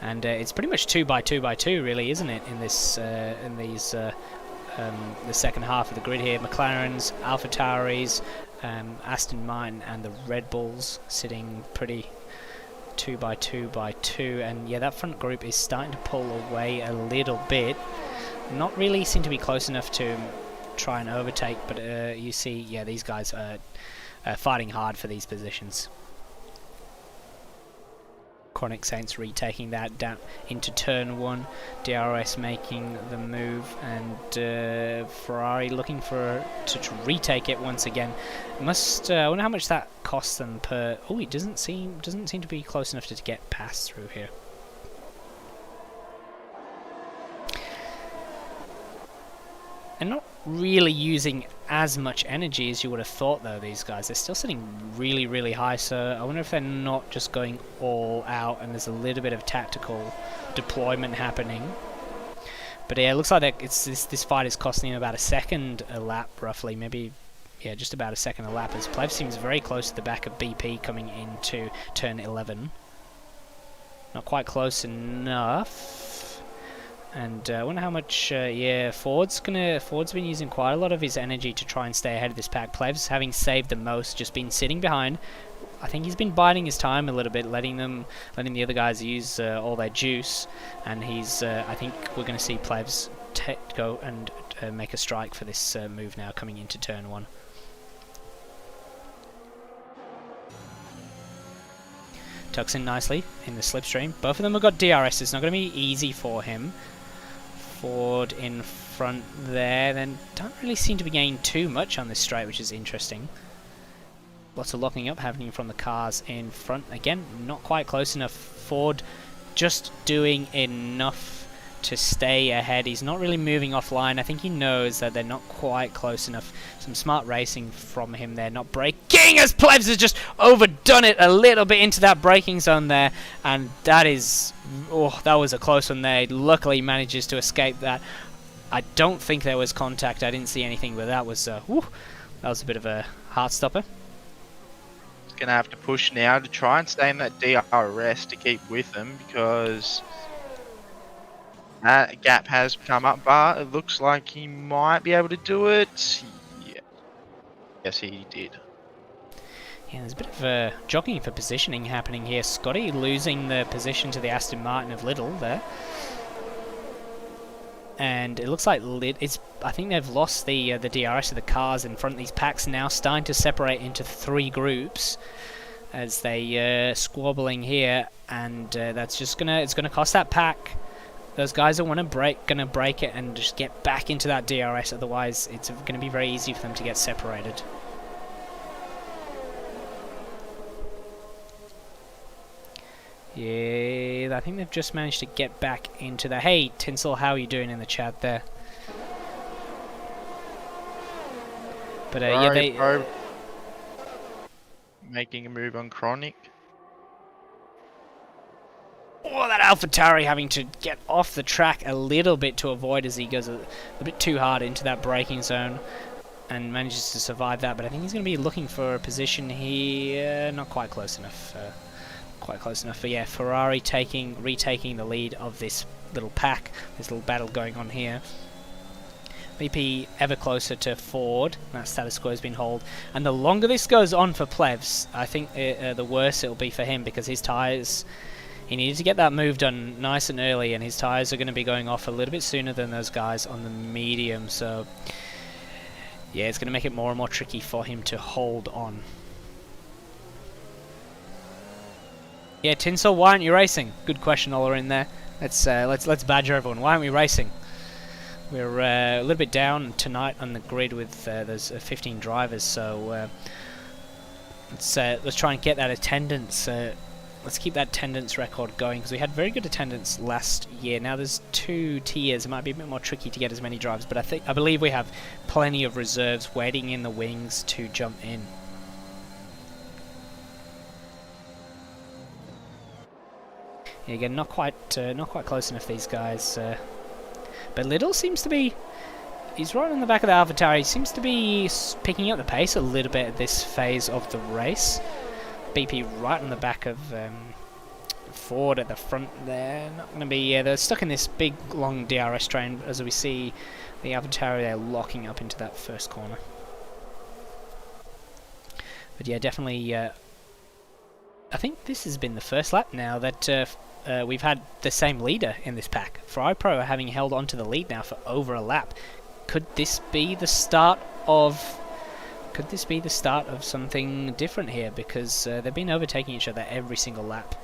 And it's pretty much 2x2x2, really, isn't it? In this, the second half of the grid here, McLarens, AlphaTauris, Aston Martin and the Red Bulls sitting pretty 2x2x2, and yeah, that front group is starting to pull away a little bit. Not really seem to be close enough to try and overtake, but you see, yeah, these guys are fighting hard for these positions. Chronic Saints retaking that down into turn 1, DRS making the move, and Ferrari looking to retake it once again. I wonder how much that costs them per. Oh, it doesn't seem to be close enough to get past through here. They're not really using as much energy as you would have thought, though, these guys. They're still sitting really, really high, so I wonder if they're not just going all out and there's a little bit of tactical deployment happening. But yeah, it looks like this fight is costing him about a second a lap, roughly. Maybe, yeah, just about a second a lap, as Plev seems very close to the back of BP coming into turn 11. Not quite close enough. And I wonder how much, yeah, Ford's been using quite a lot of his energy to try and stay ahead of this pack. Plev's having saved the most, just been sitting behind. I think he's been biding his time a little bit, letting the other guys use all their juice. And he's, I think we're going to see Plev's go and make a strike for this move now, coming into turn 1. Tucks in nicely in the slipstream. Both of them have got DRS. It's not going to be easy for him. Ford in front there. Then don't really seem to be gaining too much on this straight, which is interesting. Lots of locking up happening from the cars in front. Again, not quite close enough. Ford just doing enough to stay ahead. He's not really moving offline. I think he knows that they're not quite close enough. Some smart racing from him there. Not braking, as Plebs has just overdone it a little bit into that braking zone there. And that is... oh, that was a close one there. Luckily manages to escape that. I don't think there was contact. I didn't see anything, but that was that was a bit of a heart stopper. Going to have to push now to try and stay in that DRS to keep with them, because that gap has come up, but it looks like he might be able to do it. Yeah. Yes, he did. Yeah, there's a bit of jockeying for positioning happening here. Scotty losing the position to the Aston Martin of Little there. And it looks like I think they've lost the DRS of the cars in front of these packs now, starting to separate into 3 groups as they squabbling here, and that's just it's gonna cost that pack. Those guys that want to gonna break it and just get back into that DRS. Otherwise, it's gonna be very easy for them to get separated. Yeah, I think they've just managed to get back into the... Hey, Tinsel, how are you doing in the chat there? But yeah, they... making a move on Chronic. Oh, that AlphaTauri having to get off the track a little bit to avoid as he goes a bit too hard into that braking zone and manages to survive that. But I think he's going to be looking for a position here. Not quite close enough. Quite close enough. But yeah, Ferrari retaking the lead of this little pack, this little battle going on here. BP ever closer to Ford. That status quo has been held, and the longer this goes on for Plevs, I think the worse it'll be for him, because his tyres, he needed to get that move done nice and early, and his tyres are going to be going off a little bit sooner than those guys on the medium. So yeah, it's going to make it more and more tricky for him to hold on. Yeah, Tinsel, why aren't you racing? Good question all in there. Let's badger everyone. Why aren't we racing? We're a little bit down tonight on the grid with there's 15 drivers, so let's try and get that attendance. Let's keep that attendance record going, because we had very good attendance last year. Now there's 2 tiers. It might be a bit more tricky to get as many drivers, but I believe we have plenty of reserves waiting in the wings to jump in. Yeah, again, not quite close enough, these guys. But Little seems to be... He's right on the back of the AlphaTauri. He seems to be picking up the pace a little bit at this phase of the race. BP right on the back of Ford at the front there. Not going to be... Yeah, they're stuck in this big, long DRS train as we see the AlphaTauri there locking up into that first corner. But yeah, definitely... I think this has been the first lap now that... we've had the same leader in this pack. Ferrari Pro are having held on to the lead now for over a lap. Could this be the start of something different here? Because they've been overtaking each other every single lap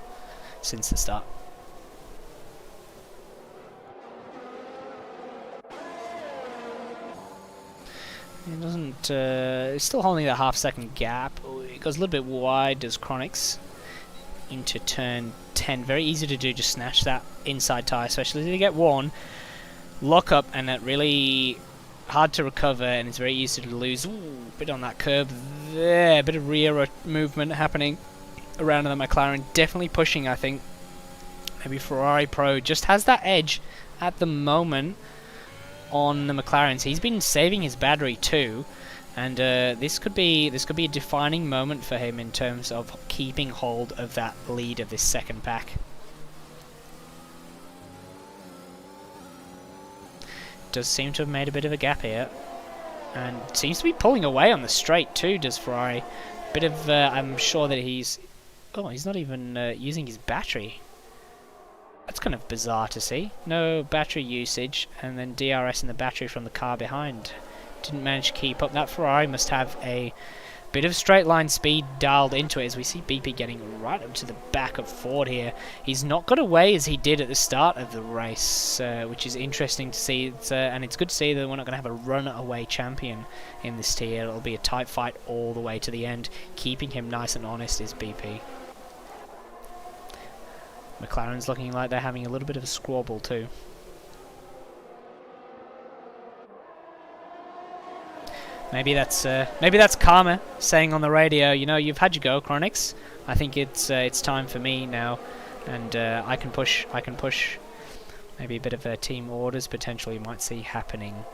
since the start. It doesn't. It's still holding that half-second gap. It goes a little bit wide. Does Chronics into turn 10. Very easy to do, just snatch that inside tyre, especially if they get worn, lock up, and that really hard to recover, and it's very easy to lose. Ooh, bit on that curb there, a bit of rear movement happening around the McLaren. Definitely pushing, I think. Maybe Ferrari Pro just has that edge at the moment on the McLarens. He's been saving his battery too, and this could be a defining moment for him in terms of keeping hold of that lead of this second pack. Does seem to have made a bit of a gap here, and seems to be pulling away on the straight too, does Ferrari. Bit of I'm sure that he's not even using his battery. That's kind of bizarre to see. No battery usage, and then DRS in the battery from the car behind. Didn't manage to keep up. That Ferrari must have a bit of straight line speed dialed into it, as we see BP getting right up to the back of Ford here. He's not got away as he did at the start of the race, which is interesting to see. And it's good to see that we're not going to have a runaway champion in this tier. It'll be a tight fight all the way to the end. Keeping him nice and honest is BP. McLaren's looking like they're having a little bit of a squabble too. Maybe that's Karma saying on the radio, you know, you've had your go, Chronix. I think it's time for me now, and I can push. Maybe a bit of team orders potentially might see happening.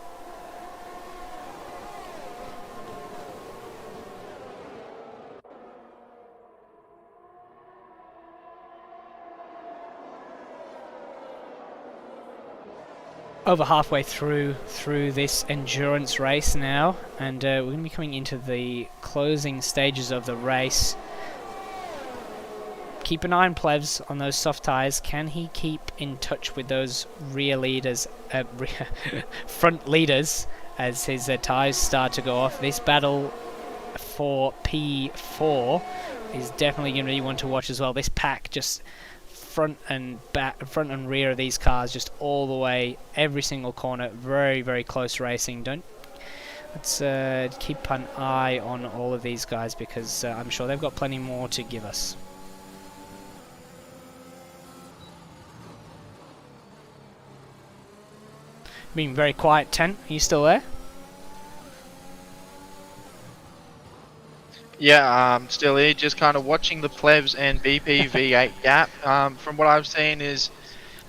Over halfway through this endurance race now, and we're going to be coming into the closing stages of the race. Keep an eye on Plevs on those soft tyres. Can he keep in touch with those rear leaders, front leaders, as his tyres start to go off? This battle for P4 is definitely going to be one to watch as well. This pack just front and rear of these cars, just all the way, every single corner. Very, very close racing. Let's keep an eye on all of these guys, because I'm sure they've got plenty more to give us. Being very quiet, Tent. Are you still there? Yeah, still here, just kind of watching the Plevs and BP V8 gap. From what I've seen is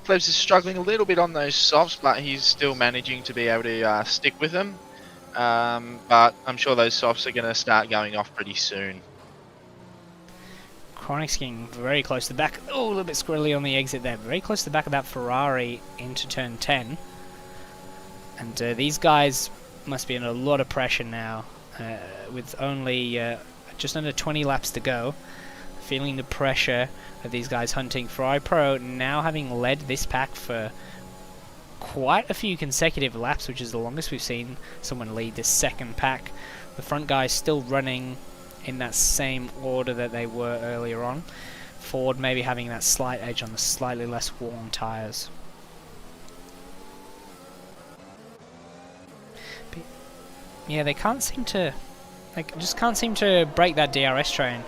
Plevs is struggling a little bit on those softs, but he's still managing to be able to stick with them. But I'm sure those softs are going to start going off pretty soon. Chronic's getting very close to the back. Oh, a little bit squirrely on the exit there. Very close to the back of that Ferrari into turn 10. And these guys must be in a lot of pressure now, with only just under 20 laps to go. Feeling the pressure of these guys hunting. Ferrari Pro now having led this pack for quite a few consecutive laps, which is the longest we've seen someone lead this second pack. The front guys still running in that same order that they were earlier on. Ford maybe having that slight edge on the slightly less worn tyres. Yeah, they can't seem to, just can't seem to break that DRS train.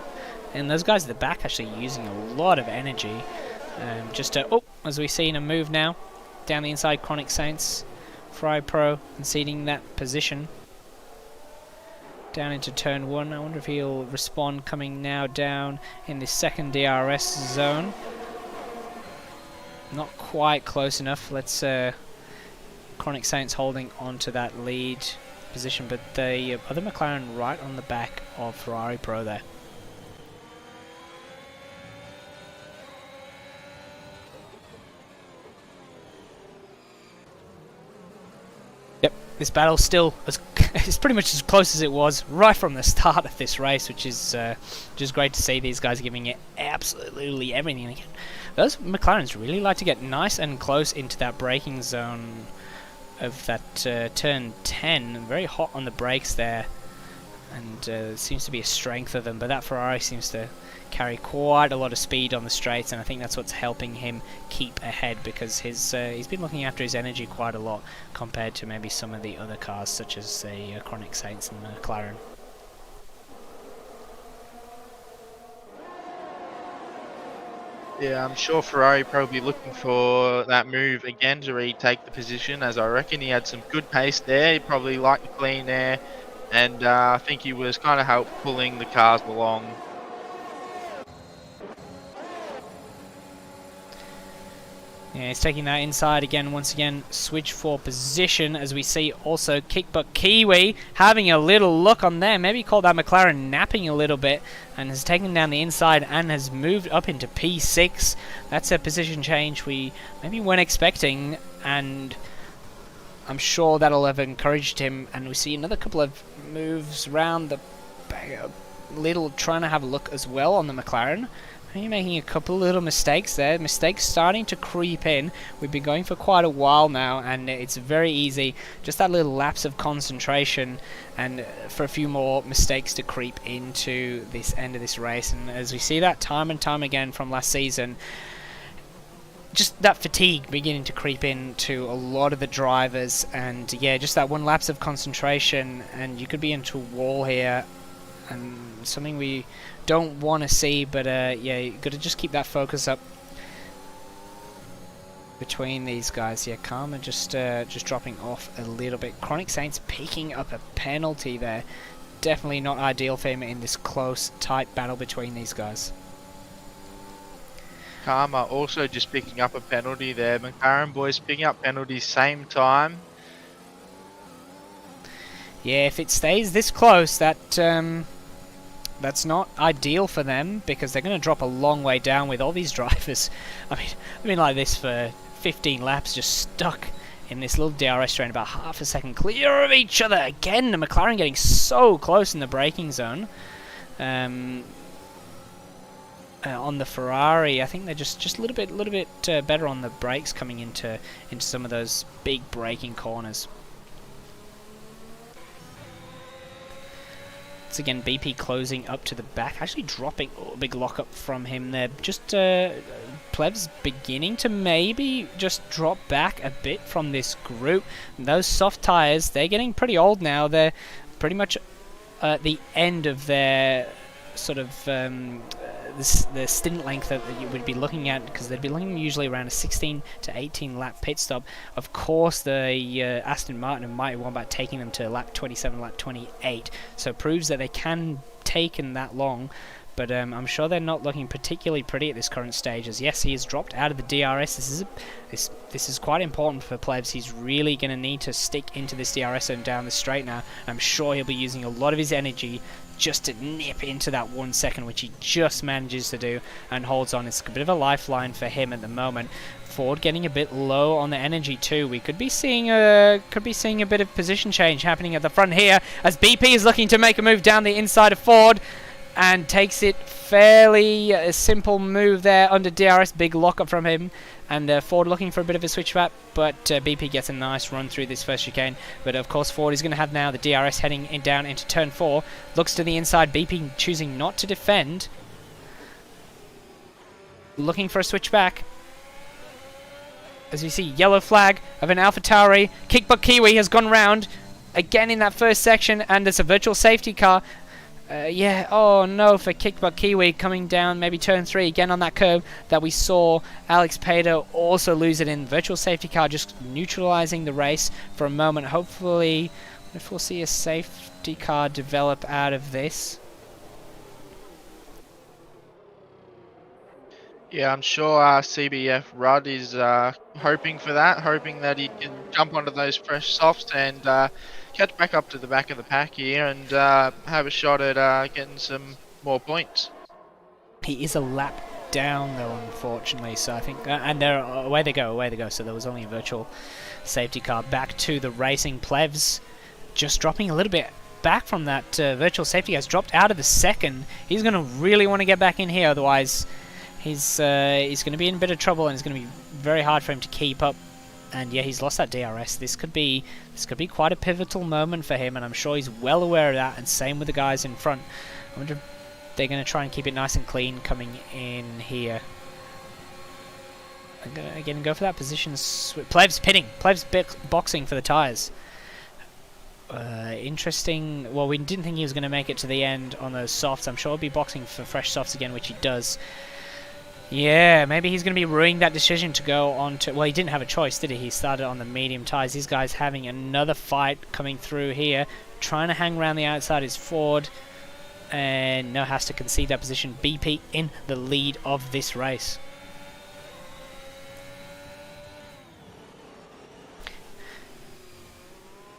And those guys at the back actually using a lot of energy. Just to, as we see in a move now, down the inside, Chronic Saints, Ferrari Pro conceding that position. Down into turn 1. I wonder if he'll respond coming now down in the second DRS zone. Not quite close enough. Let's Chronic Saints holding on to that lead position, but the other McLaren right on the back of Ferrari Pro there. Yep, this battle still is pretty much as close as it was right from the start of this race, which is just great to see. These guys giving it absolutely everything they can. Those McLarens really like to get nice and close into that braking zone of that turn 10. Very hot on the brakes there, and seems to be a strength of them, but that Ferrari seems to carry quite a lot of speed on the straights, and I think that's what's helping him keep ahead, because he's been looking after his energy quite a lot compared to maybe some of the other cars, such as the Chronic Saints and the McLaren. Yeah, I'm sure Ferrari probably looking for that move again to retake the position, as I reckon he had some good pace there. He probably liked the clean air, and I think he was kind of help pulling the cars along. Yeah, he's taking that inside again, once again, switch for position, as we see also Kickbutt Kiwi having a little look on there. Maybe called that McLaren napping a little bit, and has taken down the inside and has moved up into P6. That's a position change we maybe weren't expecting, and I'm sure that'll have encouraged him. And we see another couple of moves around the back, little trying to have a look as well on the McLaren. You're making a couple little mistakes there. Mistakes starting to creep in. We've been going for quite a while now, and it's very easy. Just that little lapse of concentration, and for a few more mistakes to creep into this end of this race. And as we see that time and time again from last season, just that fatigue beginning to creep into a lot of the drivers. And yeah, just that one lapse of concentration, and you could be into a wall here, and something we don't want to see. But yeah, you got to just keep that focus up between these guys. Yeah, Karma just dropping off a little bit. Chronic Saints picking up a penalty there. Definitely not ideal for him in this close, tight battle between these guys. Karma also just picking up a penalty there. McLaren boys picking up penalties same time. Yeah, if it stays this close, that's not ideal for them, because they're going to drop a long way down with all these drivers. I mean, like this for 15 laps, just stuck in this little DRS train, about half a second clear of each other. Again, the McLaren getting so close in the braking zone. On the Ferrari, I think they're just a little bit better on the brakes coming into some of those big braking corners. Again, BP closing up to the back, actually dropping a big lockup from him there. Just Plebs beginning to maybe just drop back a bit from this group. And those soft tyres, they're getting pretty old now. They're pretty much at the end of their sort of the stint length that you would be looking at, because they'd be looking usually around a 16 to 18 lap pit stop. Of course, the Aston Martin and Mighty Wombat taking them to lap 27, lap 28, so it proves that they can take in that long. But I'm sure they're not looking particularly pretty at this current stage, as yes, he has dropped out of the DRS. This is quite important for Plebs. He's really going to need to stick into this DRS and down the straight now. I'm sure he'll be using a lot of his energy just to nip into that 1 second, which he just manages to do and holds on. It's a bit of a lifeline for him at the moment. Ford getting a bit low on the energy too. We could be seeing a bit of position change happening at the front here, as BP is looking to make a move down the inside of Ford, and takes it fairly simple move there under DRS. Big lockup from him, and Ford looking for a bit of a switch back, but BP gets a nice run through this first chicane. But of course Ford is going to have now the DRS heading down into turn 4. Looks to the inside, BP choosing not to defend, looking for a switch back. As you see, yellow flag of an AlphaTauri. Kickbutt Kiwi has gone round again in that first section, and there's a virtual safety car. Yeah, oh no for Kickbutt Kiwi, coming down maybe turn 3 again on that curve that we saw Alex Pato also lose it in. Virtual safety car just neutralizing the race for a moment. Hopefully, if we'll see a safety car develop out of this. Yeah, I'm sure CBF Rudd is hoping for that, hoping that he can jump onto those fresh softs and catch back up to the back of the pack here and have a shot at getting some more points. He is a lap down though, unfortunately, so I think and they're away they go. So there was only a virtual safety car. Back to the racing. Plevs just dropping a little bit back from that virtual safety car. Has dropped out of the second. He's going to really want to get back in here, otherwise he's going to be in a bit of trouble, and it's going to be very hard for him to keep up. And yeah, he's lost that DRS. This could be quite a pivotal moment for him, and I'm sure he's well aware of that, and same with the guys in front. I wonder if they're going to try and keep it nice and clean coming in here. I'm going to again go for that position. Plebs pitting. Plebs boxing for the tyres. Interesting. Well, we didn't think he was going to make it to the end on those softs. I'm sure he'll be boxing for fresh softs again, which he does. Yeah, maybe he's going to be ruining that decision to go on to... Well, he didn't have a choice, did he? He started on the medium tires. These guys having another fight coming through here. Trying to hang around the outside is Ford. And no has to concede that position. BP in the lead of this race.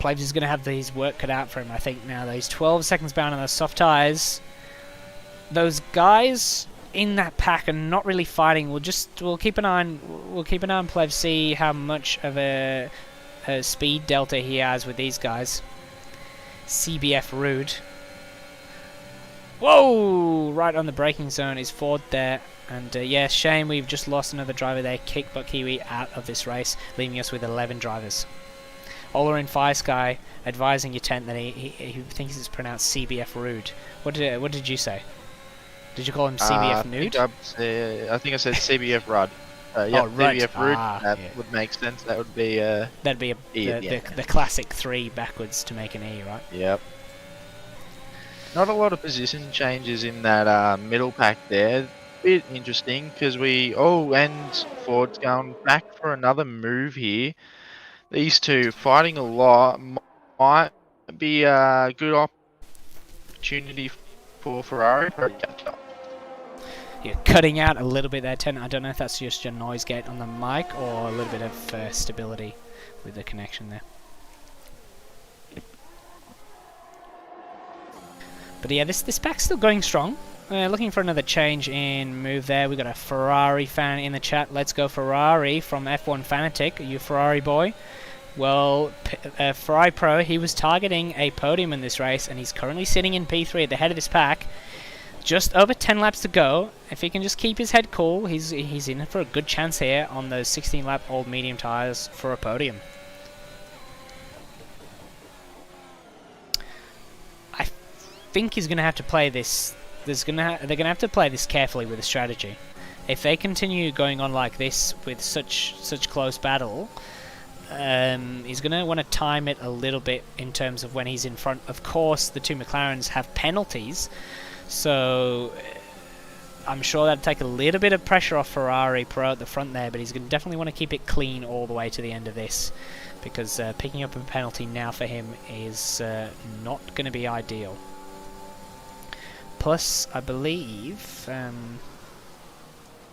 Plebs is going to have his work cut out for him, I think, now. He's 12 seconds behind on those soft tires. Those guys in that pack are not really fighting. We'll keep an eye on Pleb, see how much of a speed delta he has with these guys. CBF Rude. Whoa! Right on the braking zone is Ford there. And yeah, shame we've just lost another driver there. Kick but Kiwi out of this race, leaving us with 11 drivers. Ola in Fire Sky advising your tent that he thinks it's pronounced CBF Rude. What did you say? Did you call him CBF Nude? I think I said CBF Rud. Yeah, right. CBF Rude. That Yeah. would make sense. That would be That'd be the classic 3 backwards to make an E, right? Yep. Not a lot of position changes in that middle pack there. Bit interesting because and Ford's going back for another move here. These two fighting a lot might be a good opportunity for Ferrari to catch up. You're cutting out a little bit there, Ten. I don't know if that's just your noise gate on the mic or a little bit of stability with the connection there. But yeah, this pack's still going strong. Looking for another change in move there. We've got a Ferrari fan in the chat. Let's go Ferrari from F1 Fanatic. Are you a Ferrari boy? Well, Ferrari Pro, he was targeting a podium in this race, and he's currently sitting in P3 at the head of this pack. Just over 10 laps to go. If he can just keep his head cool, he's in for a good chance here on those 16-lap old medium tyres for a podium. I think he's going to have to play this. They're going to have to play this carefully with a strategy. If they continue going on like this with such close battle, he's going to want to time it a little bit in terms of when he's in front. Of course, the two McLarens have penalties, so I'm sure that'll take a little bit of pressure off Ferrari Pro at the front there, but he's going to definitely want to keep it clean all the way to the end of this, because picking up a penalty now for him is not going to be ideal. Plus, I believe,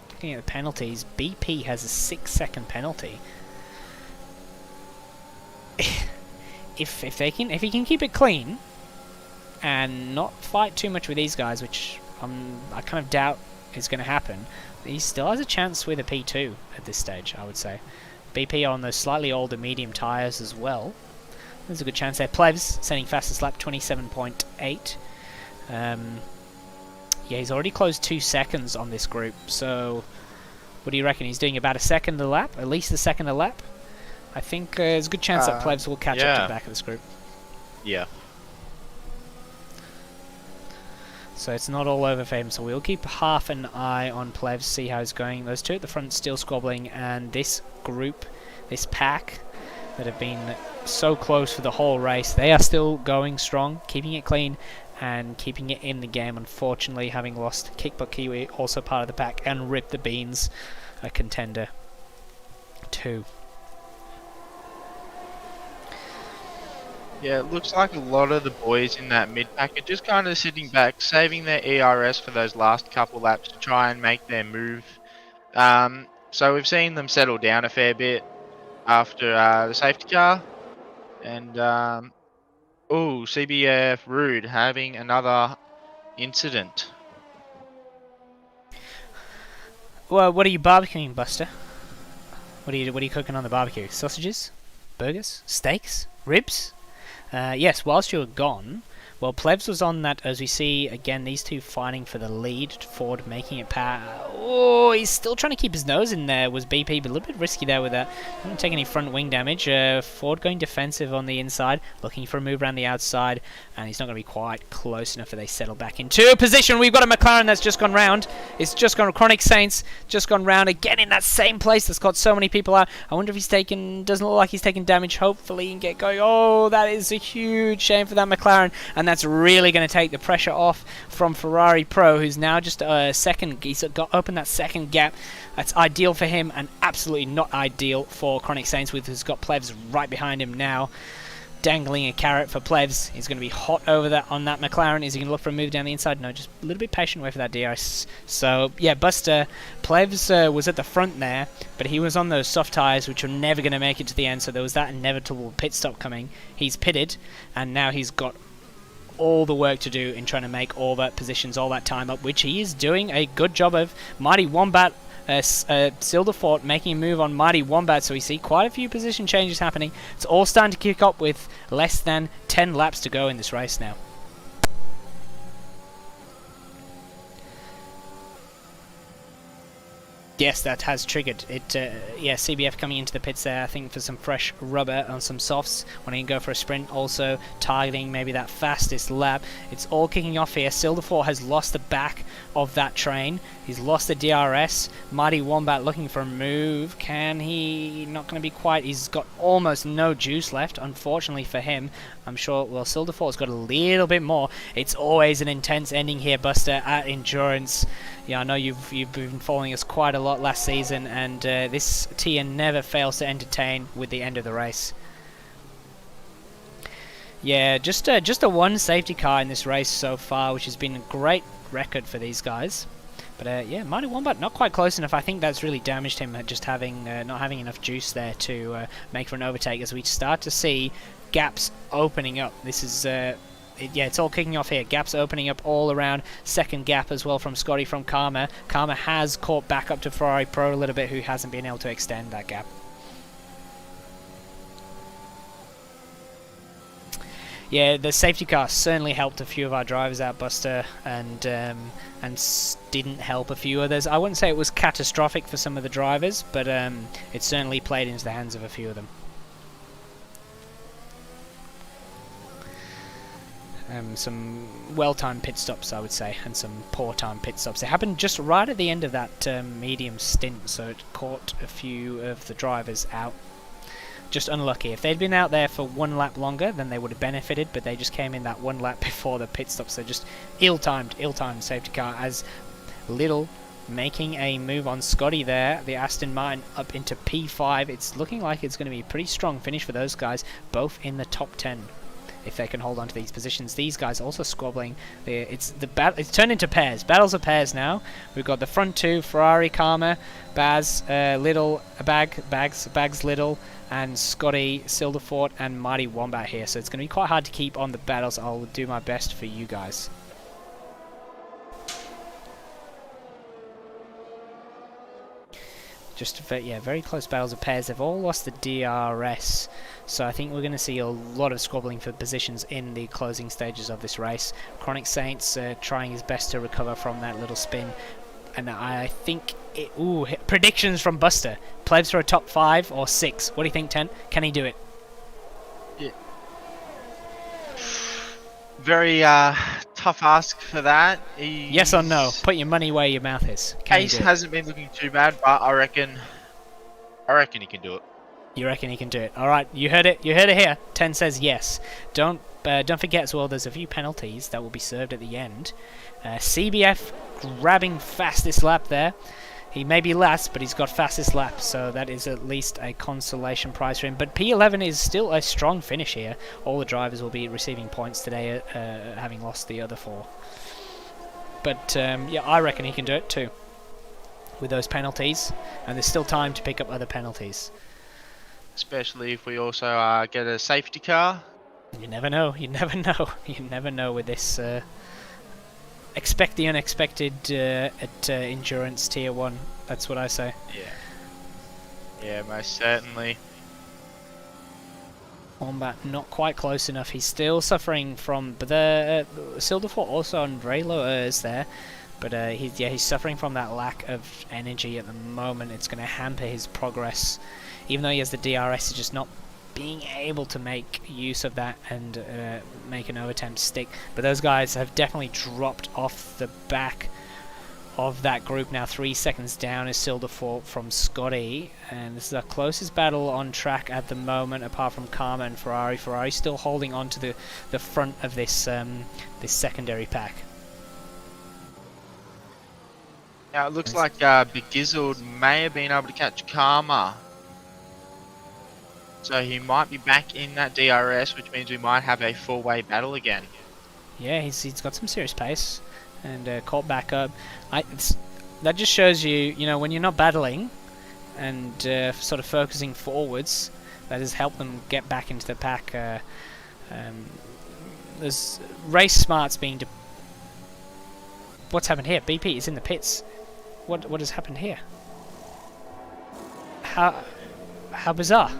looking at the penalties, BP has a 6-second penalty. If he can keep it clean and not fight too much with these guys, which I kind of doubt is going to happen, he still has a chance with a P2 at this stage, I would say. BP on those slightly older medium tyres as well. There's a good chance there. Plebs sending fastest lap 27.8. Yeah, he's already closed 2 seconds on this group, so what do you reckon? He's doing about a second a lap, at least a second a lap? I think there's a good chance that Plebs will catch up to the back of this group. Yeah. So it's not all over for him, so we'll keep half an eye on Plebs, see how it's going. Those two at the front still squabbling, and this group, this pack that have been so close for the whole race, they are still going strong, keeping it clean and keeping it in the game. Unfortunately, having lost Kickbutt Kiwi, also part of the pack, and Rip the Beans, a contender too. Yeah, it looks like a lot of the boys in that mid-pack are just kind of sitting back, saving their ERS for those last couple laps to try and make their move. So we've seen them settle down a fair bit after the safety car. And, CBF Rude having another incident. Well, what are you barbecuing, Buster? What are you cooking on the barbecue? Sausages? Burgers? Steaks? Ribs? Yes, whilst you were gone, well, Plebs was on that, as we see, again, these two fighting for the lead, Ford making it Oh, he's still trying to keep his nose in there, was BP, but a little bit risky there with that. Didn't take any front wing damage. Ford going defensive on the inside, looking for a move around the outside, and he's not going to be quite close enough for they settle back into position. We've got a McLaren that's just gone round. It's just gone. Chronic Saints just gone round again in that same place that's got so many people out. I wonder if he's taken. Doesn't look like he's taken damage. Hopefully, he can get going. Oh, that is a huge shame for that McLaren, and that's really going to take the pressure off from Ferrari Pro, who's now just second. He's got open that second gap. That's ideal for him, and absolutely not ideal for Chronic Saints, who's got Plebs right behind him now, dangling a carrot for Plebs. He's going to be hot over that on that McLaren. Is he going to look for a move down the inside? No, just a little bit patient, wait for that DRS. So yeah, Buster Plebs was at the front there, but he was on those soft tyres, which are never going to make it to the end. So there was that inevitable pit stop coming. He's pitted, and now he's got all the work to do in trying to make all that positions, all that time up, which he is doing a good job of. Mighty Wombat. Silderfort making a move on Mighty Wombat, so we see quite a few position changes happening. It's all starting to kick up with less than 10 laps to go in this race now. Yes, that has triggered it. Yeah, CBF coming into the pits there, I think, for some fresh rubber on some softs when he can go for a sprint. Also targeting maybe that fastest lap. It's all kicking off here. Silderfort has lost the back of that train. He's lost the DRS. Mighty Wombat looking for a move. Can he? Not going to be quite. He's got almost no juice left, unfortunately for him. I'm sure, well, Silderfort's got a little bit more. It's always an intense ending here, Buster, at Endurance. Yeah, I know you've been following us quite a lot last season, and this tier never fails to entertain with the end of the race. Yeah, just a one safety car in this race so far, which has been a great record for these guys. But yeah, Mighty Wombat not quite close enough. I think that's really damaged him, just having not having enough juice there to make for an overtake, as we start to see gaps opening up. This is yeah, it's all kicking off here. Gaps opening up all around. Second gap as well from Scotty from Karma. Karma has caught back up to Ferrari Pro a little bit, who hasn't been able to extend that gap. Yeah, the safety car certainly helped a few of our drivers out, Buster, and didn't help a few others. I wouldn't say it was catastrophic for some of the drivers, but it certainly played into the hands of a few of them. Some well-timed pit stops, I would say, and some poor-timed pit stops. It happened just right at the end of that medium stint, so it caught a few of the drivers out. Just unlucky. If they'd been out there for one lap longer, then they would have benefited, but they just came in that one lap before the pit stop, so just ill-timed safety car, as Little making a move on Scotty there. The Aston Martin up into P5. It's looking like it's going to be a pretty strong finish for those guys, both in the top 10. If they can hold on to these positions. These guys also squabbling. It's turned into pairs. Battles of pairs now. We've got the front two, Ferrari, Karma, Baz, Little, Bags, Little, and Scotty, Silderfort, and Mighty Wombat here. So it's going to be quite hard to keep on the battles. I'll do my best for you guys. Just yeah, very close battles of pairs. They've all lost the DRS, so I think we're going to see a lot of squabbling for positions in the closing stages of this race. Chronic Saints trying his best to recover from that little spin, and I think predictions from Buster. Plebs for a top 5 or 6. What do you think, Tent? Can he do it? Yeah. Very tough ask for that. Yes or no? Put your money where your mouth is. Ace hasn't been looking too bad, but I reckon he can do it. You reckon he can do it? All right, you heard it. You heard it here. 10 says yes. Don't forget as well. There's a few penalties that will be served at the end. CBF grabbing fastest lap there. He may be last, but he's got fastest lap, so that is at least a consolation prize for him. But P11 is still a strong finish here. All the drivers will be receiving points today, having lost the other 4. But yeah, I reckon he can do it too, with those penalties, and there's still time to pick up other penalties. Especially if we also get a safety car. You never know. You never know. You never know with this. Expect the unexpected at Endurance Tier 1. That's what I say. Yeah, most certainly. Wombat not quite close enough. He's still suffering from the Silderfort also on very low errs there. But he's suffering from that lack of energy at the moment. It's going to hamper his progress. Even though he has the DRS, he's just not being able to make use of that and make an overattempt stick. But those guys have definitely dropped off the back of that group now. 3 seconds down is Silderfort from Scotty, and this is our closest battle on track at the moment, apart from Karma and Ferrari. Ferrari still holding on to the front of this this secondary pack. Now it looks like Big Gizzard may have been able to catch Karma, so he might be back in that DRS, which means we might have a four-way battle again. Yeah, he's got some serious pace, and caught back up. That just shows you, when you're not battling and sort of focusing forwards, that has helped them get back into the pack. There's race smarts being. What's happened here? BP is in the pits. What has happened here? How bizarre.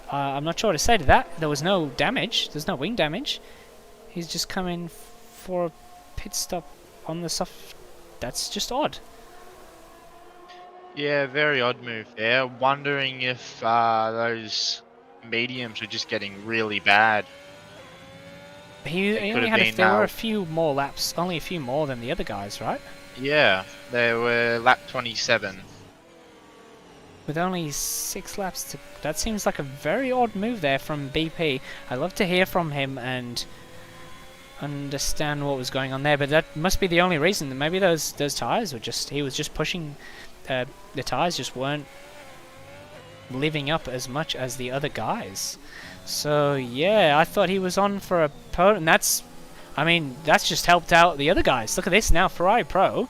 I'm not sure what to say to that. There was no damage. There's no wing damage. He's just come in for a pit stop on the soft. That's just odd. Yeah, very odd move there. Wondering if those mediums were just getting really bad. He only had there were a few more laps, only a few more than the other guys, right? Yeah, they were lap 27. With only 6 laps to... That seems like a very odd move there from BP. I'd love to hear from him and understand what was going on there, but that must be the only reason. Maybe those tyres were just... He was just pushing... the tyres just weren't living up as much as the other guys. So, yeah, I thought he was on for a podium. That's just helped out the other guys. Look at this now. Ferrari Pro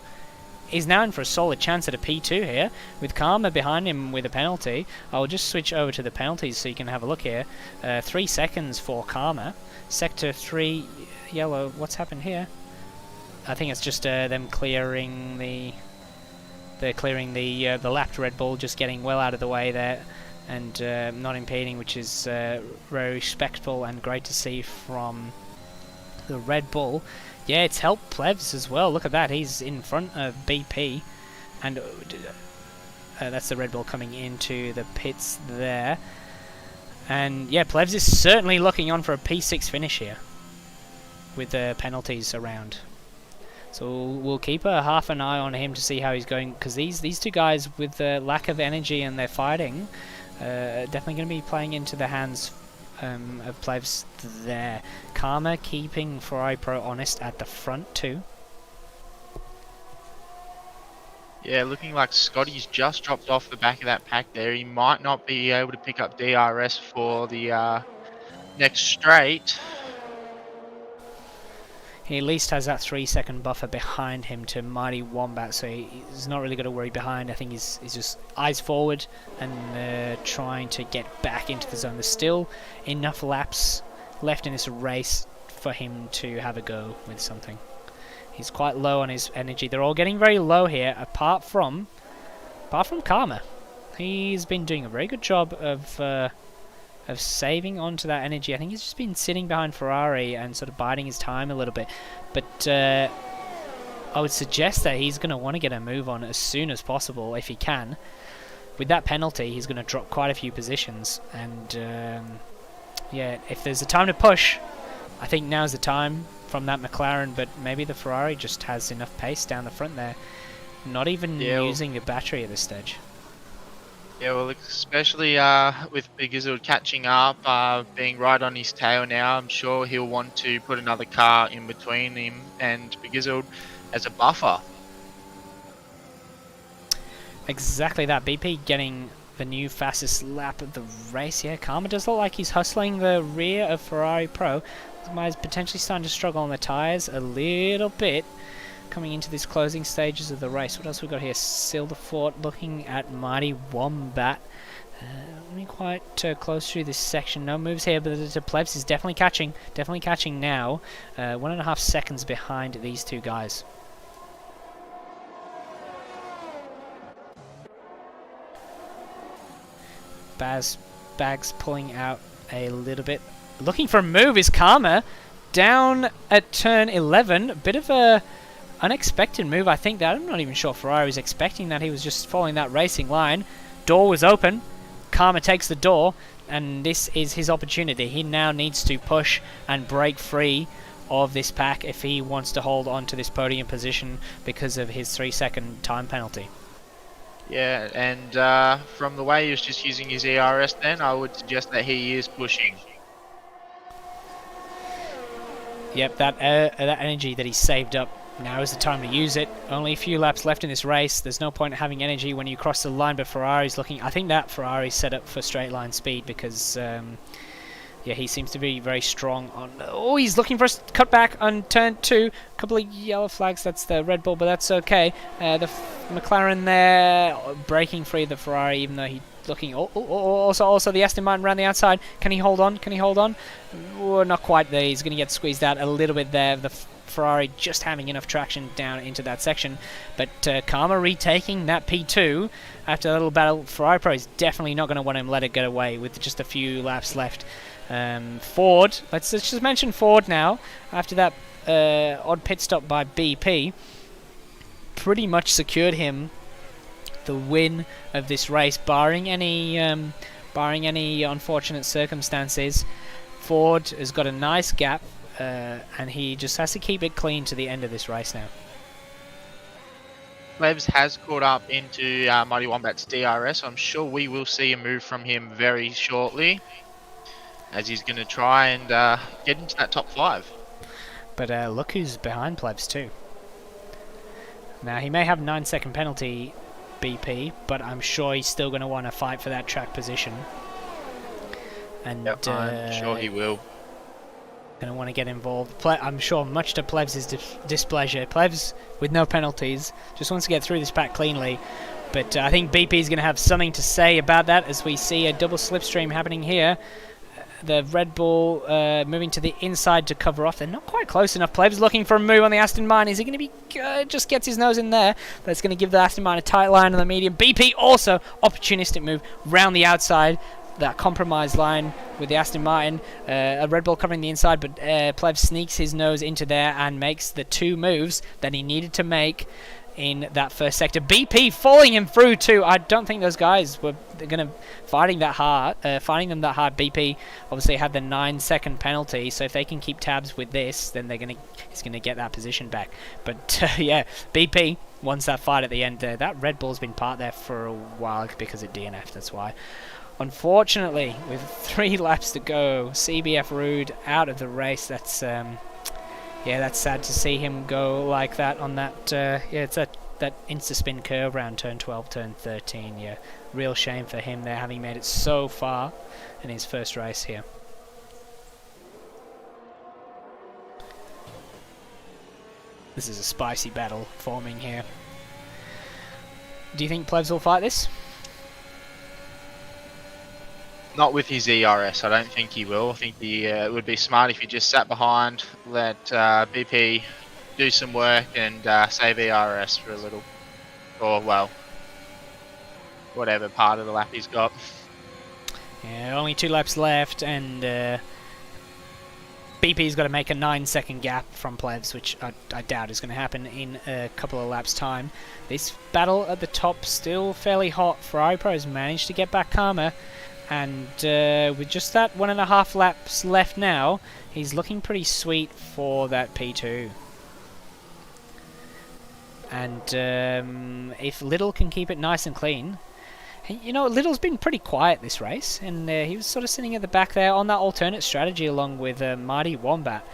is now in for a solid chance at a P2 here, with Karma behind him with a penalty. I'll just switch over to the penalties so you can have a look here. 3 seconds for Karma. Sector 3, yellow. What's happened here? I think it's just them clearing the... They're clearing the lapped Red Bull, just getting well out of the way there, and not impeding, which is very respectful and great to see from the Red Bull. Yeah, it's helped Plevs as well. Look at that, he's in front of BP, and that's the Red Bull coming into the pits there. And yeah, Plevs is certainly looking on for a P6 finish here, with the penalties around. So we'll keep half an eye on him to see how he's going, because these two guys with the lack of energy and their fighting are definitely going to be playing into the hands of Plevs there. Karma keeping Ferrari Pro honest at the front too. Yeah, looking like Scotty's just dropped off the back of that pack there. He might not be able to pick up DRS for the next straight. He at least has that 3-second buffer behind him to Mighty Wombat, so he's not really got to worry behind. I think he's just eyes forward and trying to get back into the zone. There's still enough laps left in this race for him to have a go with something. He's quite low on his energy. They're all getting very low here, apart from Karma. He's been doing a very good job of saving onto that energy. I think he's just been sitting behind Ferrari and sort of biding his time a little bit. But I would suggest that he's going to want to get a move on as soon as possible if he can. With that penalty, he's going to drop quite a few positions. And yeah, if there's a time to push, I think now's the time from that McLaren. But maybe the Ferrari just has enough pace down the front there. Not even using the battery at this stage. Yeah, well, especially with Big Gizzard catching up, being right on his tail now, I'm sure he'll want to put another car in between him and Big Gizzard as a buffer. Exactly that. BP getting the new fastest lap of the race. Yeah, Karma does look like he's hustling the rear of Ferrari Pro. He's potentially starting to struggle on the tyres a little bit, coming into these closing stages of the race. What else we got here? Silderfort looking at Mighty Wombat. Let me quite close through this section. No moves here, but the Plebs is definitely catching now. 1.5 seconds behind these two guys. Bags pulling out a little bit. Looking for a move is Karma. Down at turn 11. A bit of a unexpected move, I think. That I'm not even sure Ferrari was expecting that. He was just following that racing line. Door was open. Karma takes the door, and this is his opportunity. He now needs to push and break free of this pack if he wants to hold on to this podium position because of his 3-second time penalty. Yeah, and from the way he was just using his ERS then, I would suggest that he is pushing. Yep, that energy that he saved up, now is the time to use it. Only a few laps left in this race. There's no point in having energy when you cross the line, but Ferrari's looking... I think that Ferrari's set up for straight line speed because... yeah, he seems to be very strong on... Oh, he's looking for a cutback on turn 2. A couple of yellow flags. That's the Red Bull, but that's okay. The McLaren there breaking free of the Ferrari, even though he looking... Also the Aston Martin around the outside. Can he hold on? Can he hold on? Oh, not quite there. He's going to get squeezed out a little bit there. The Ferrari just having enough traction down into that section. But Karma retaking that P2 after a little battle. Ferrari Pro is definitely not going to want him let it get away with just a few laps left. Ford, let's just mention Ford now. After that odd pit stop by BP, pretty much secured him the win of this race, barring any unfortunate circumstances. Ford has got a nice gap, and he just has to keep it clean to the end of this race now. Plebs has caught up into Mighty Wombat's DRS. I'm sure we will see a move from him very shortly, as he's going to try and get into that top 5. But look who's behind Plebs too. Now he may have 9-second penalty, BP, but I'm sure he's still going to want to fight for that track position. And yep, I'm sure he will. Going to want to get involved. I'm sure, much to Plebs' displeasure. Plebs, with no penalties, just wants to get through this pack cleanly. But I think BP is going to have something to say about that as we see a double slipstream happening here. The Red Bull moving to the inside to cover off. They're not quite close enough. Plebs looking for a move on the Aston Martin. Is he going to be good? Just gets his nose in there. That's going to give the Aston Martin a tight line on the medium. BP also opportunistic move round the outside. That compromised line with the Aston Martin. A Red Bull covering the inside, but Plebs sneaks his nose into there and makes the 2 moves that he needed to make in that first sector. BP falling him through too. I don't think those guys were going to fighting them that hard. BP obviously had the 9-second penalty, so if they can keep tabs with this, then he's going to get that position back. But yeah, BP wants that fight at the end there. That Red Bull's been part there for a while because of DNF. That's why. Unfortunately, with 3 laps to go, CBF Rude out of the race. That's yeah, that's sad to see him go like that on that. Yeah, it's that insta-spin curve around turn 12, turn 13. Yeah, real shame for him there, having made it so far in his first race here. This is a spicy battle forming here. Do you think Plebs will fight this? Not with his ERS, I don't think he will. I think it would be smart if he just sat behind, let BP do some work and save ERS for a little. Or, well, whatever part of the lap he's got. Yeah, only 2 laps left, and BP's got to make a 9-second gap from Plebs, which I doubt is going to happen in a couple of laps' time. This battle at the top still fairly hot. Ferrari Pro's managed to get back Karma. And with just that 1.5 laps left now, he's looking pretty sweet for that P2. And if Little can keep it nice and clean... You know, Little's been pretty quiet this race, and he was sort of sitting at the back there on that alternate strategy along with Mighty Wombat.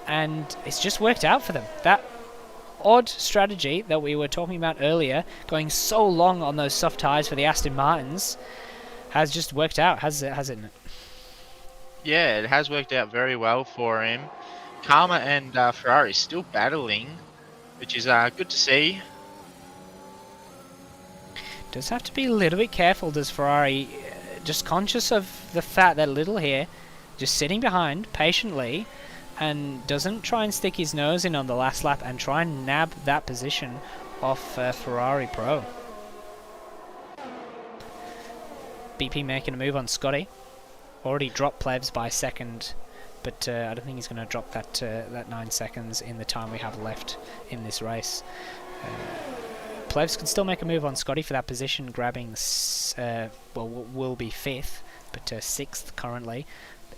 And it's just worked out for them. That odd strategy that we were talking about earlier, going so long on those soft tyres for the Aston Martins... has just worked out, hasn't it? Yeah, it has worked out very well for him. Karma and Ferrari still battling, which is good to see. Does have to be a little bit careful, does Ferrari, just conscious of the fact that Little here, just sitting behind patiently, and doesn't try and stick his nose in on the last lap and try and nab that position off Ferrari Pro. BP making a move on Scotty. Already dropped Plebs by a second, but I don't think he's going to drop that 9 seconds in the time we have left in this race. Plebs can still make a move on Scotty for that position, grabbing, well, will be 5th, but 6th currently.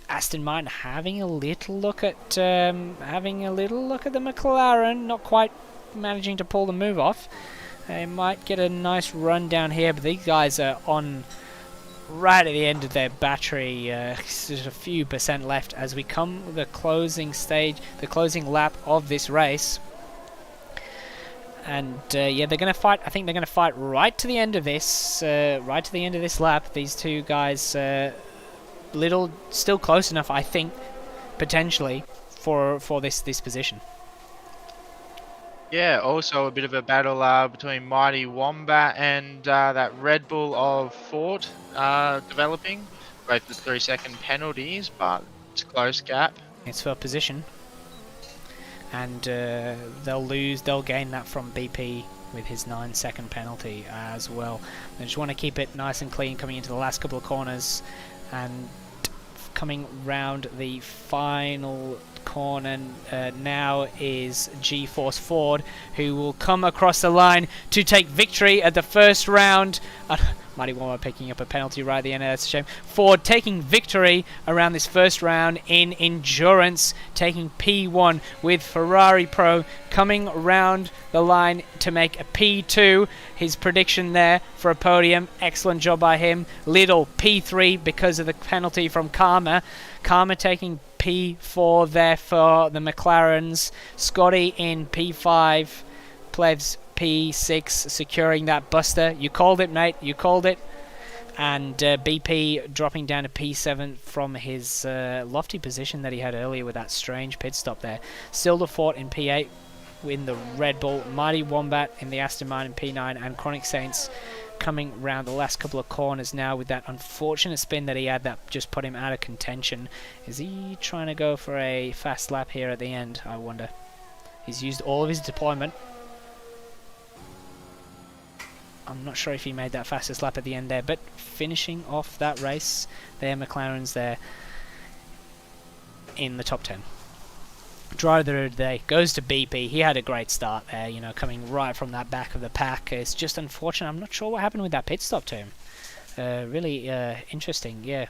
Aston Martin having a little look at the McLaren, not quite managing to pull the move off. They might get a nice run down here, but these guys are on right at the end of their battery. Just a few percent left as we come to the closing stage, the closing lap of this race. And yeah, they're going to fight. I think they're going to fight right to the end of this, lap. These two guys, still close enough, I think, potentially for this position. Yeah, also a bit of a battle between Mighty Wombat and that Red Bull of Ford developing. Both the 3-second penalties, but it's a close gap. It's for position. And they'll gain that from BP with his 9-second penalty as well. They just want to keep it nice and clean coming into the last couple of corners, and coming round the final corner now is GeForce Ford, who will come across the line to take victory at the first round. Mighty Wombat picking up a penalty right at the end. That's a shame. Ford taking victory around this first round in endurance, taking P1 with Ferrari Pro coming round the line to make a P2. His prediction there for a podium. Excellent job by him. Little P3 because of the penalty from Karma. Karma taking P4 there for the McLarens. Scotty in P5. Plevs P6 securing that buster. You called it, mate. You called it. And BP dropping down to P7 from his lofty position that he had earlier with that strange pit stop there. Silderfort in P8 in the Red Bull. Mighty Wombat in the Aston Martin P9. And Chronic Saints coming round the last couple of corners now with that unfortunate spin that he had that just put him out of contention. Is he trying to go for a fast lap here at the end? I wonder. He's used all of his deployment. I'm not sure if he made that fastest lap at the end there, but finishing off that race there, McLaren's there in the top 10. Driver of the day goes to BP. He had a great start there, you know, coming right from that back of the pack. It's just unfortunate. I'm not sure what happened with that pit stop to him. Really interesting, yeah.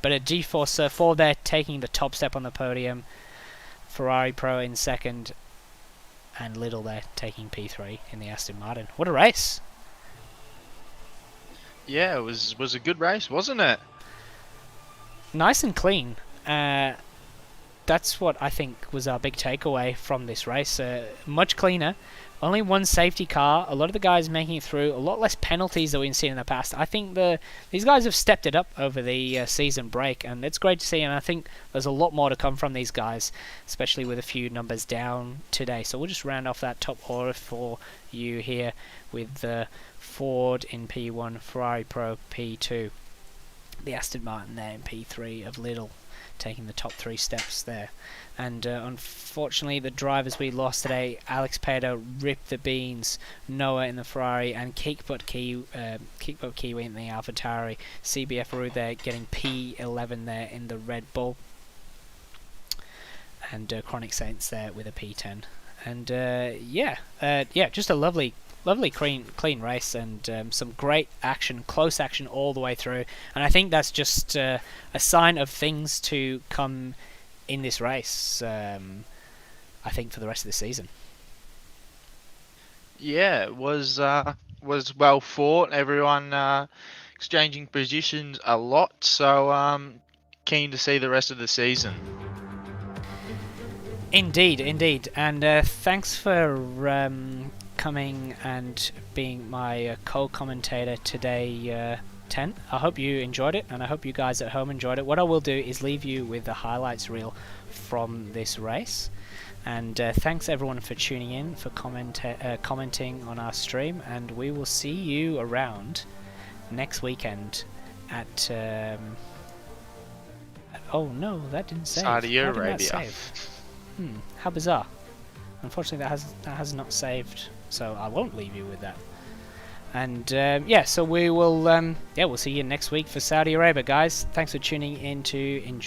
But a GeForce 4 there taking the top step on the podium. Ferrari Pro in second. And Little there taking P3 in the Aston Martin. What a race! Yeah, it was a good race, wasn't it? Nice and clean. That's what I think was our big takeaway from this race. Much cleaner. Only one safety car. A lot of the guys making it through. A lot less penalties than we've seen in the past. I think these guys have stepped it up over the season break, and it's great to see. And I think there's a lot more to come from these guys, especially with a few numbers down today. So we'll just round off that top order for you here with Ford in P1, Ferrari Pro P2, the Aston Martin there in P3 of Little, taking the top 3 steps there. And unfortunately the drivers we lost today, Alex Pato ripped the beans, Noah in the Ferrari, and Kickbutt Kiwi in the AlphaTauri. CBF Aru there getting P11 there in the Red Bull, and Chronic Saints there with a P10. And yeah, just a lovely clean race, and some great action, close action all the way through. And I think that's just a sign of things to come in this race, I think, for the rest of the season. Yeah, it was well fought. Everyone exchanging positions a lot, so keen to see the rest of the season. Indeed. And thanks for coming and being my co-commentator today, Tent. I hope you enjoyed it, and I hope you guys at home enjoyed it. What I will do is leave you with the highlights reel from this race. And thanks everyone for tuning in, for commenting on our stream, and we will see you around next weekend at oh no, that didn't save. Saudi Arabia. How bizarre. Unfortunately that has not saved, so I won't leave you with that. And yeah, so we will we'll see you next week for Saudi Arabia, guys. Thanks for tuning in to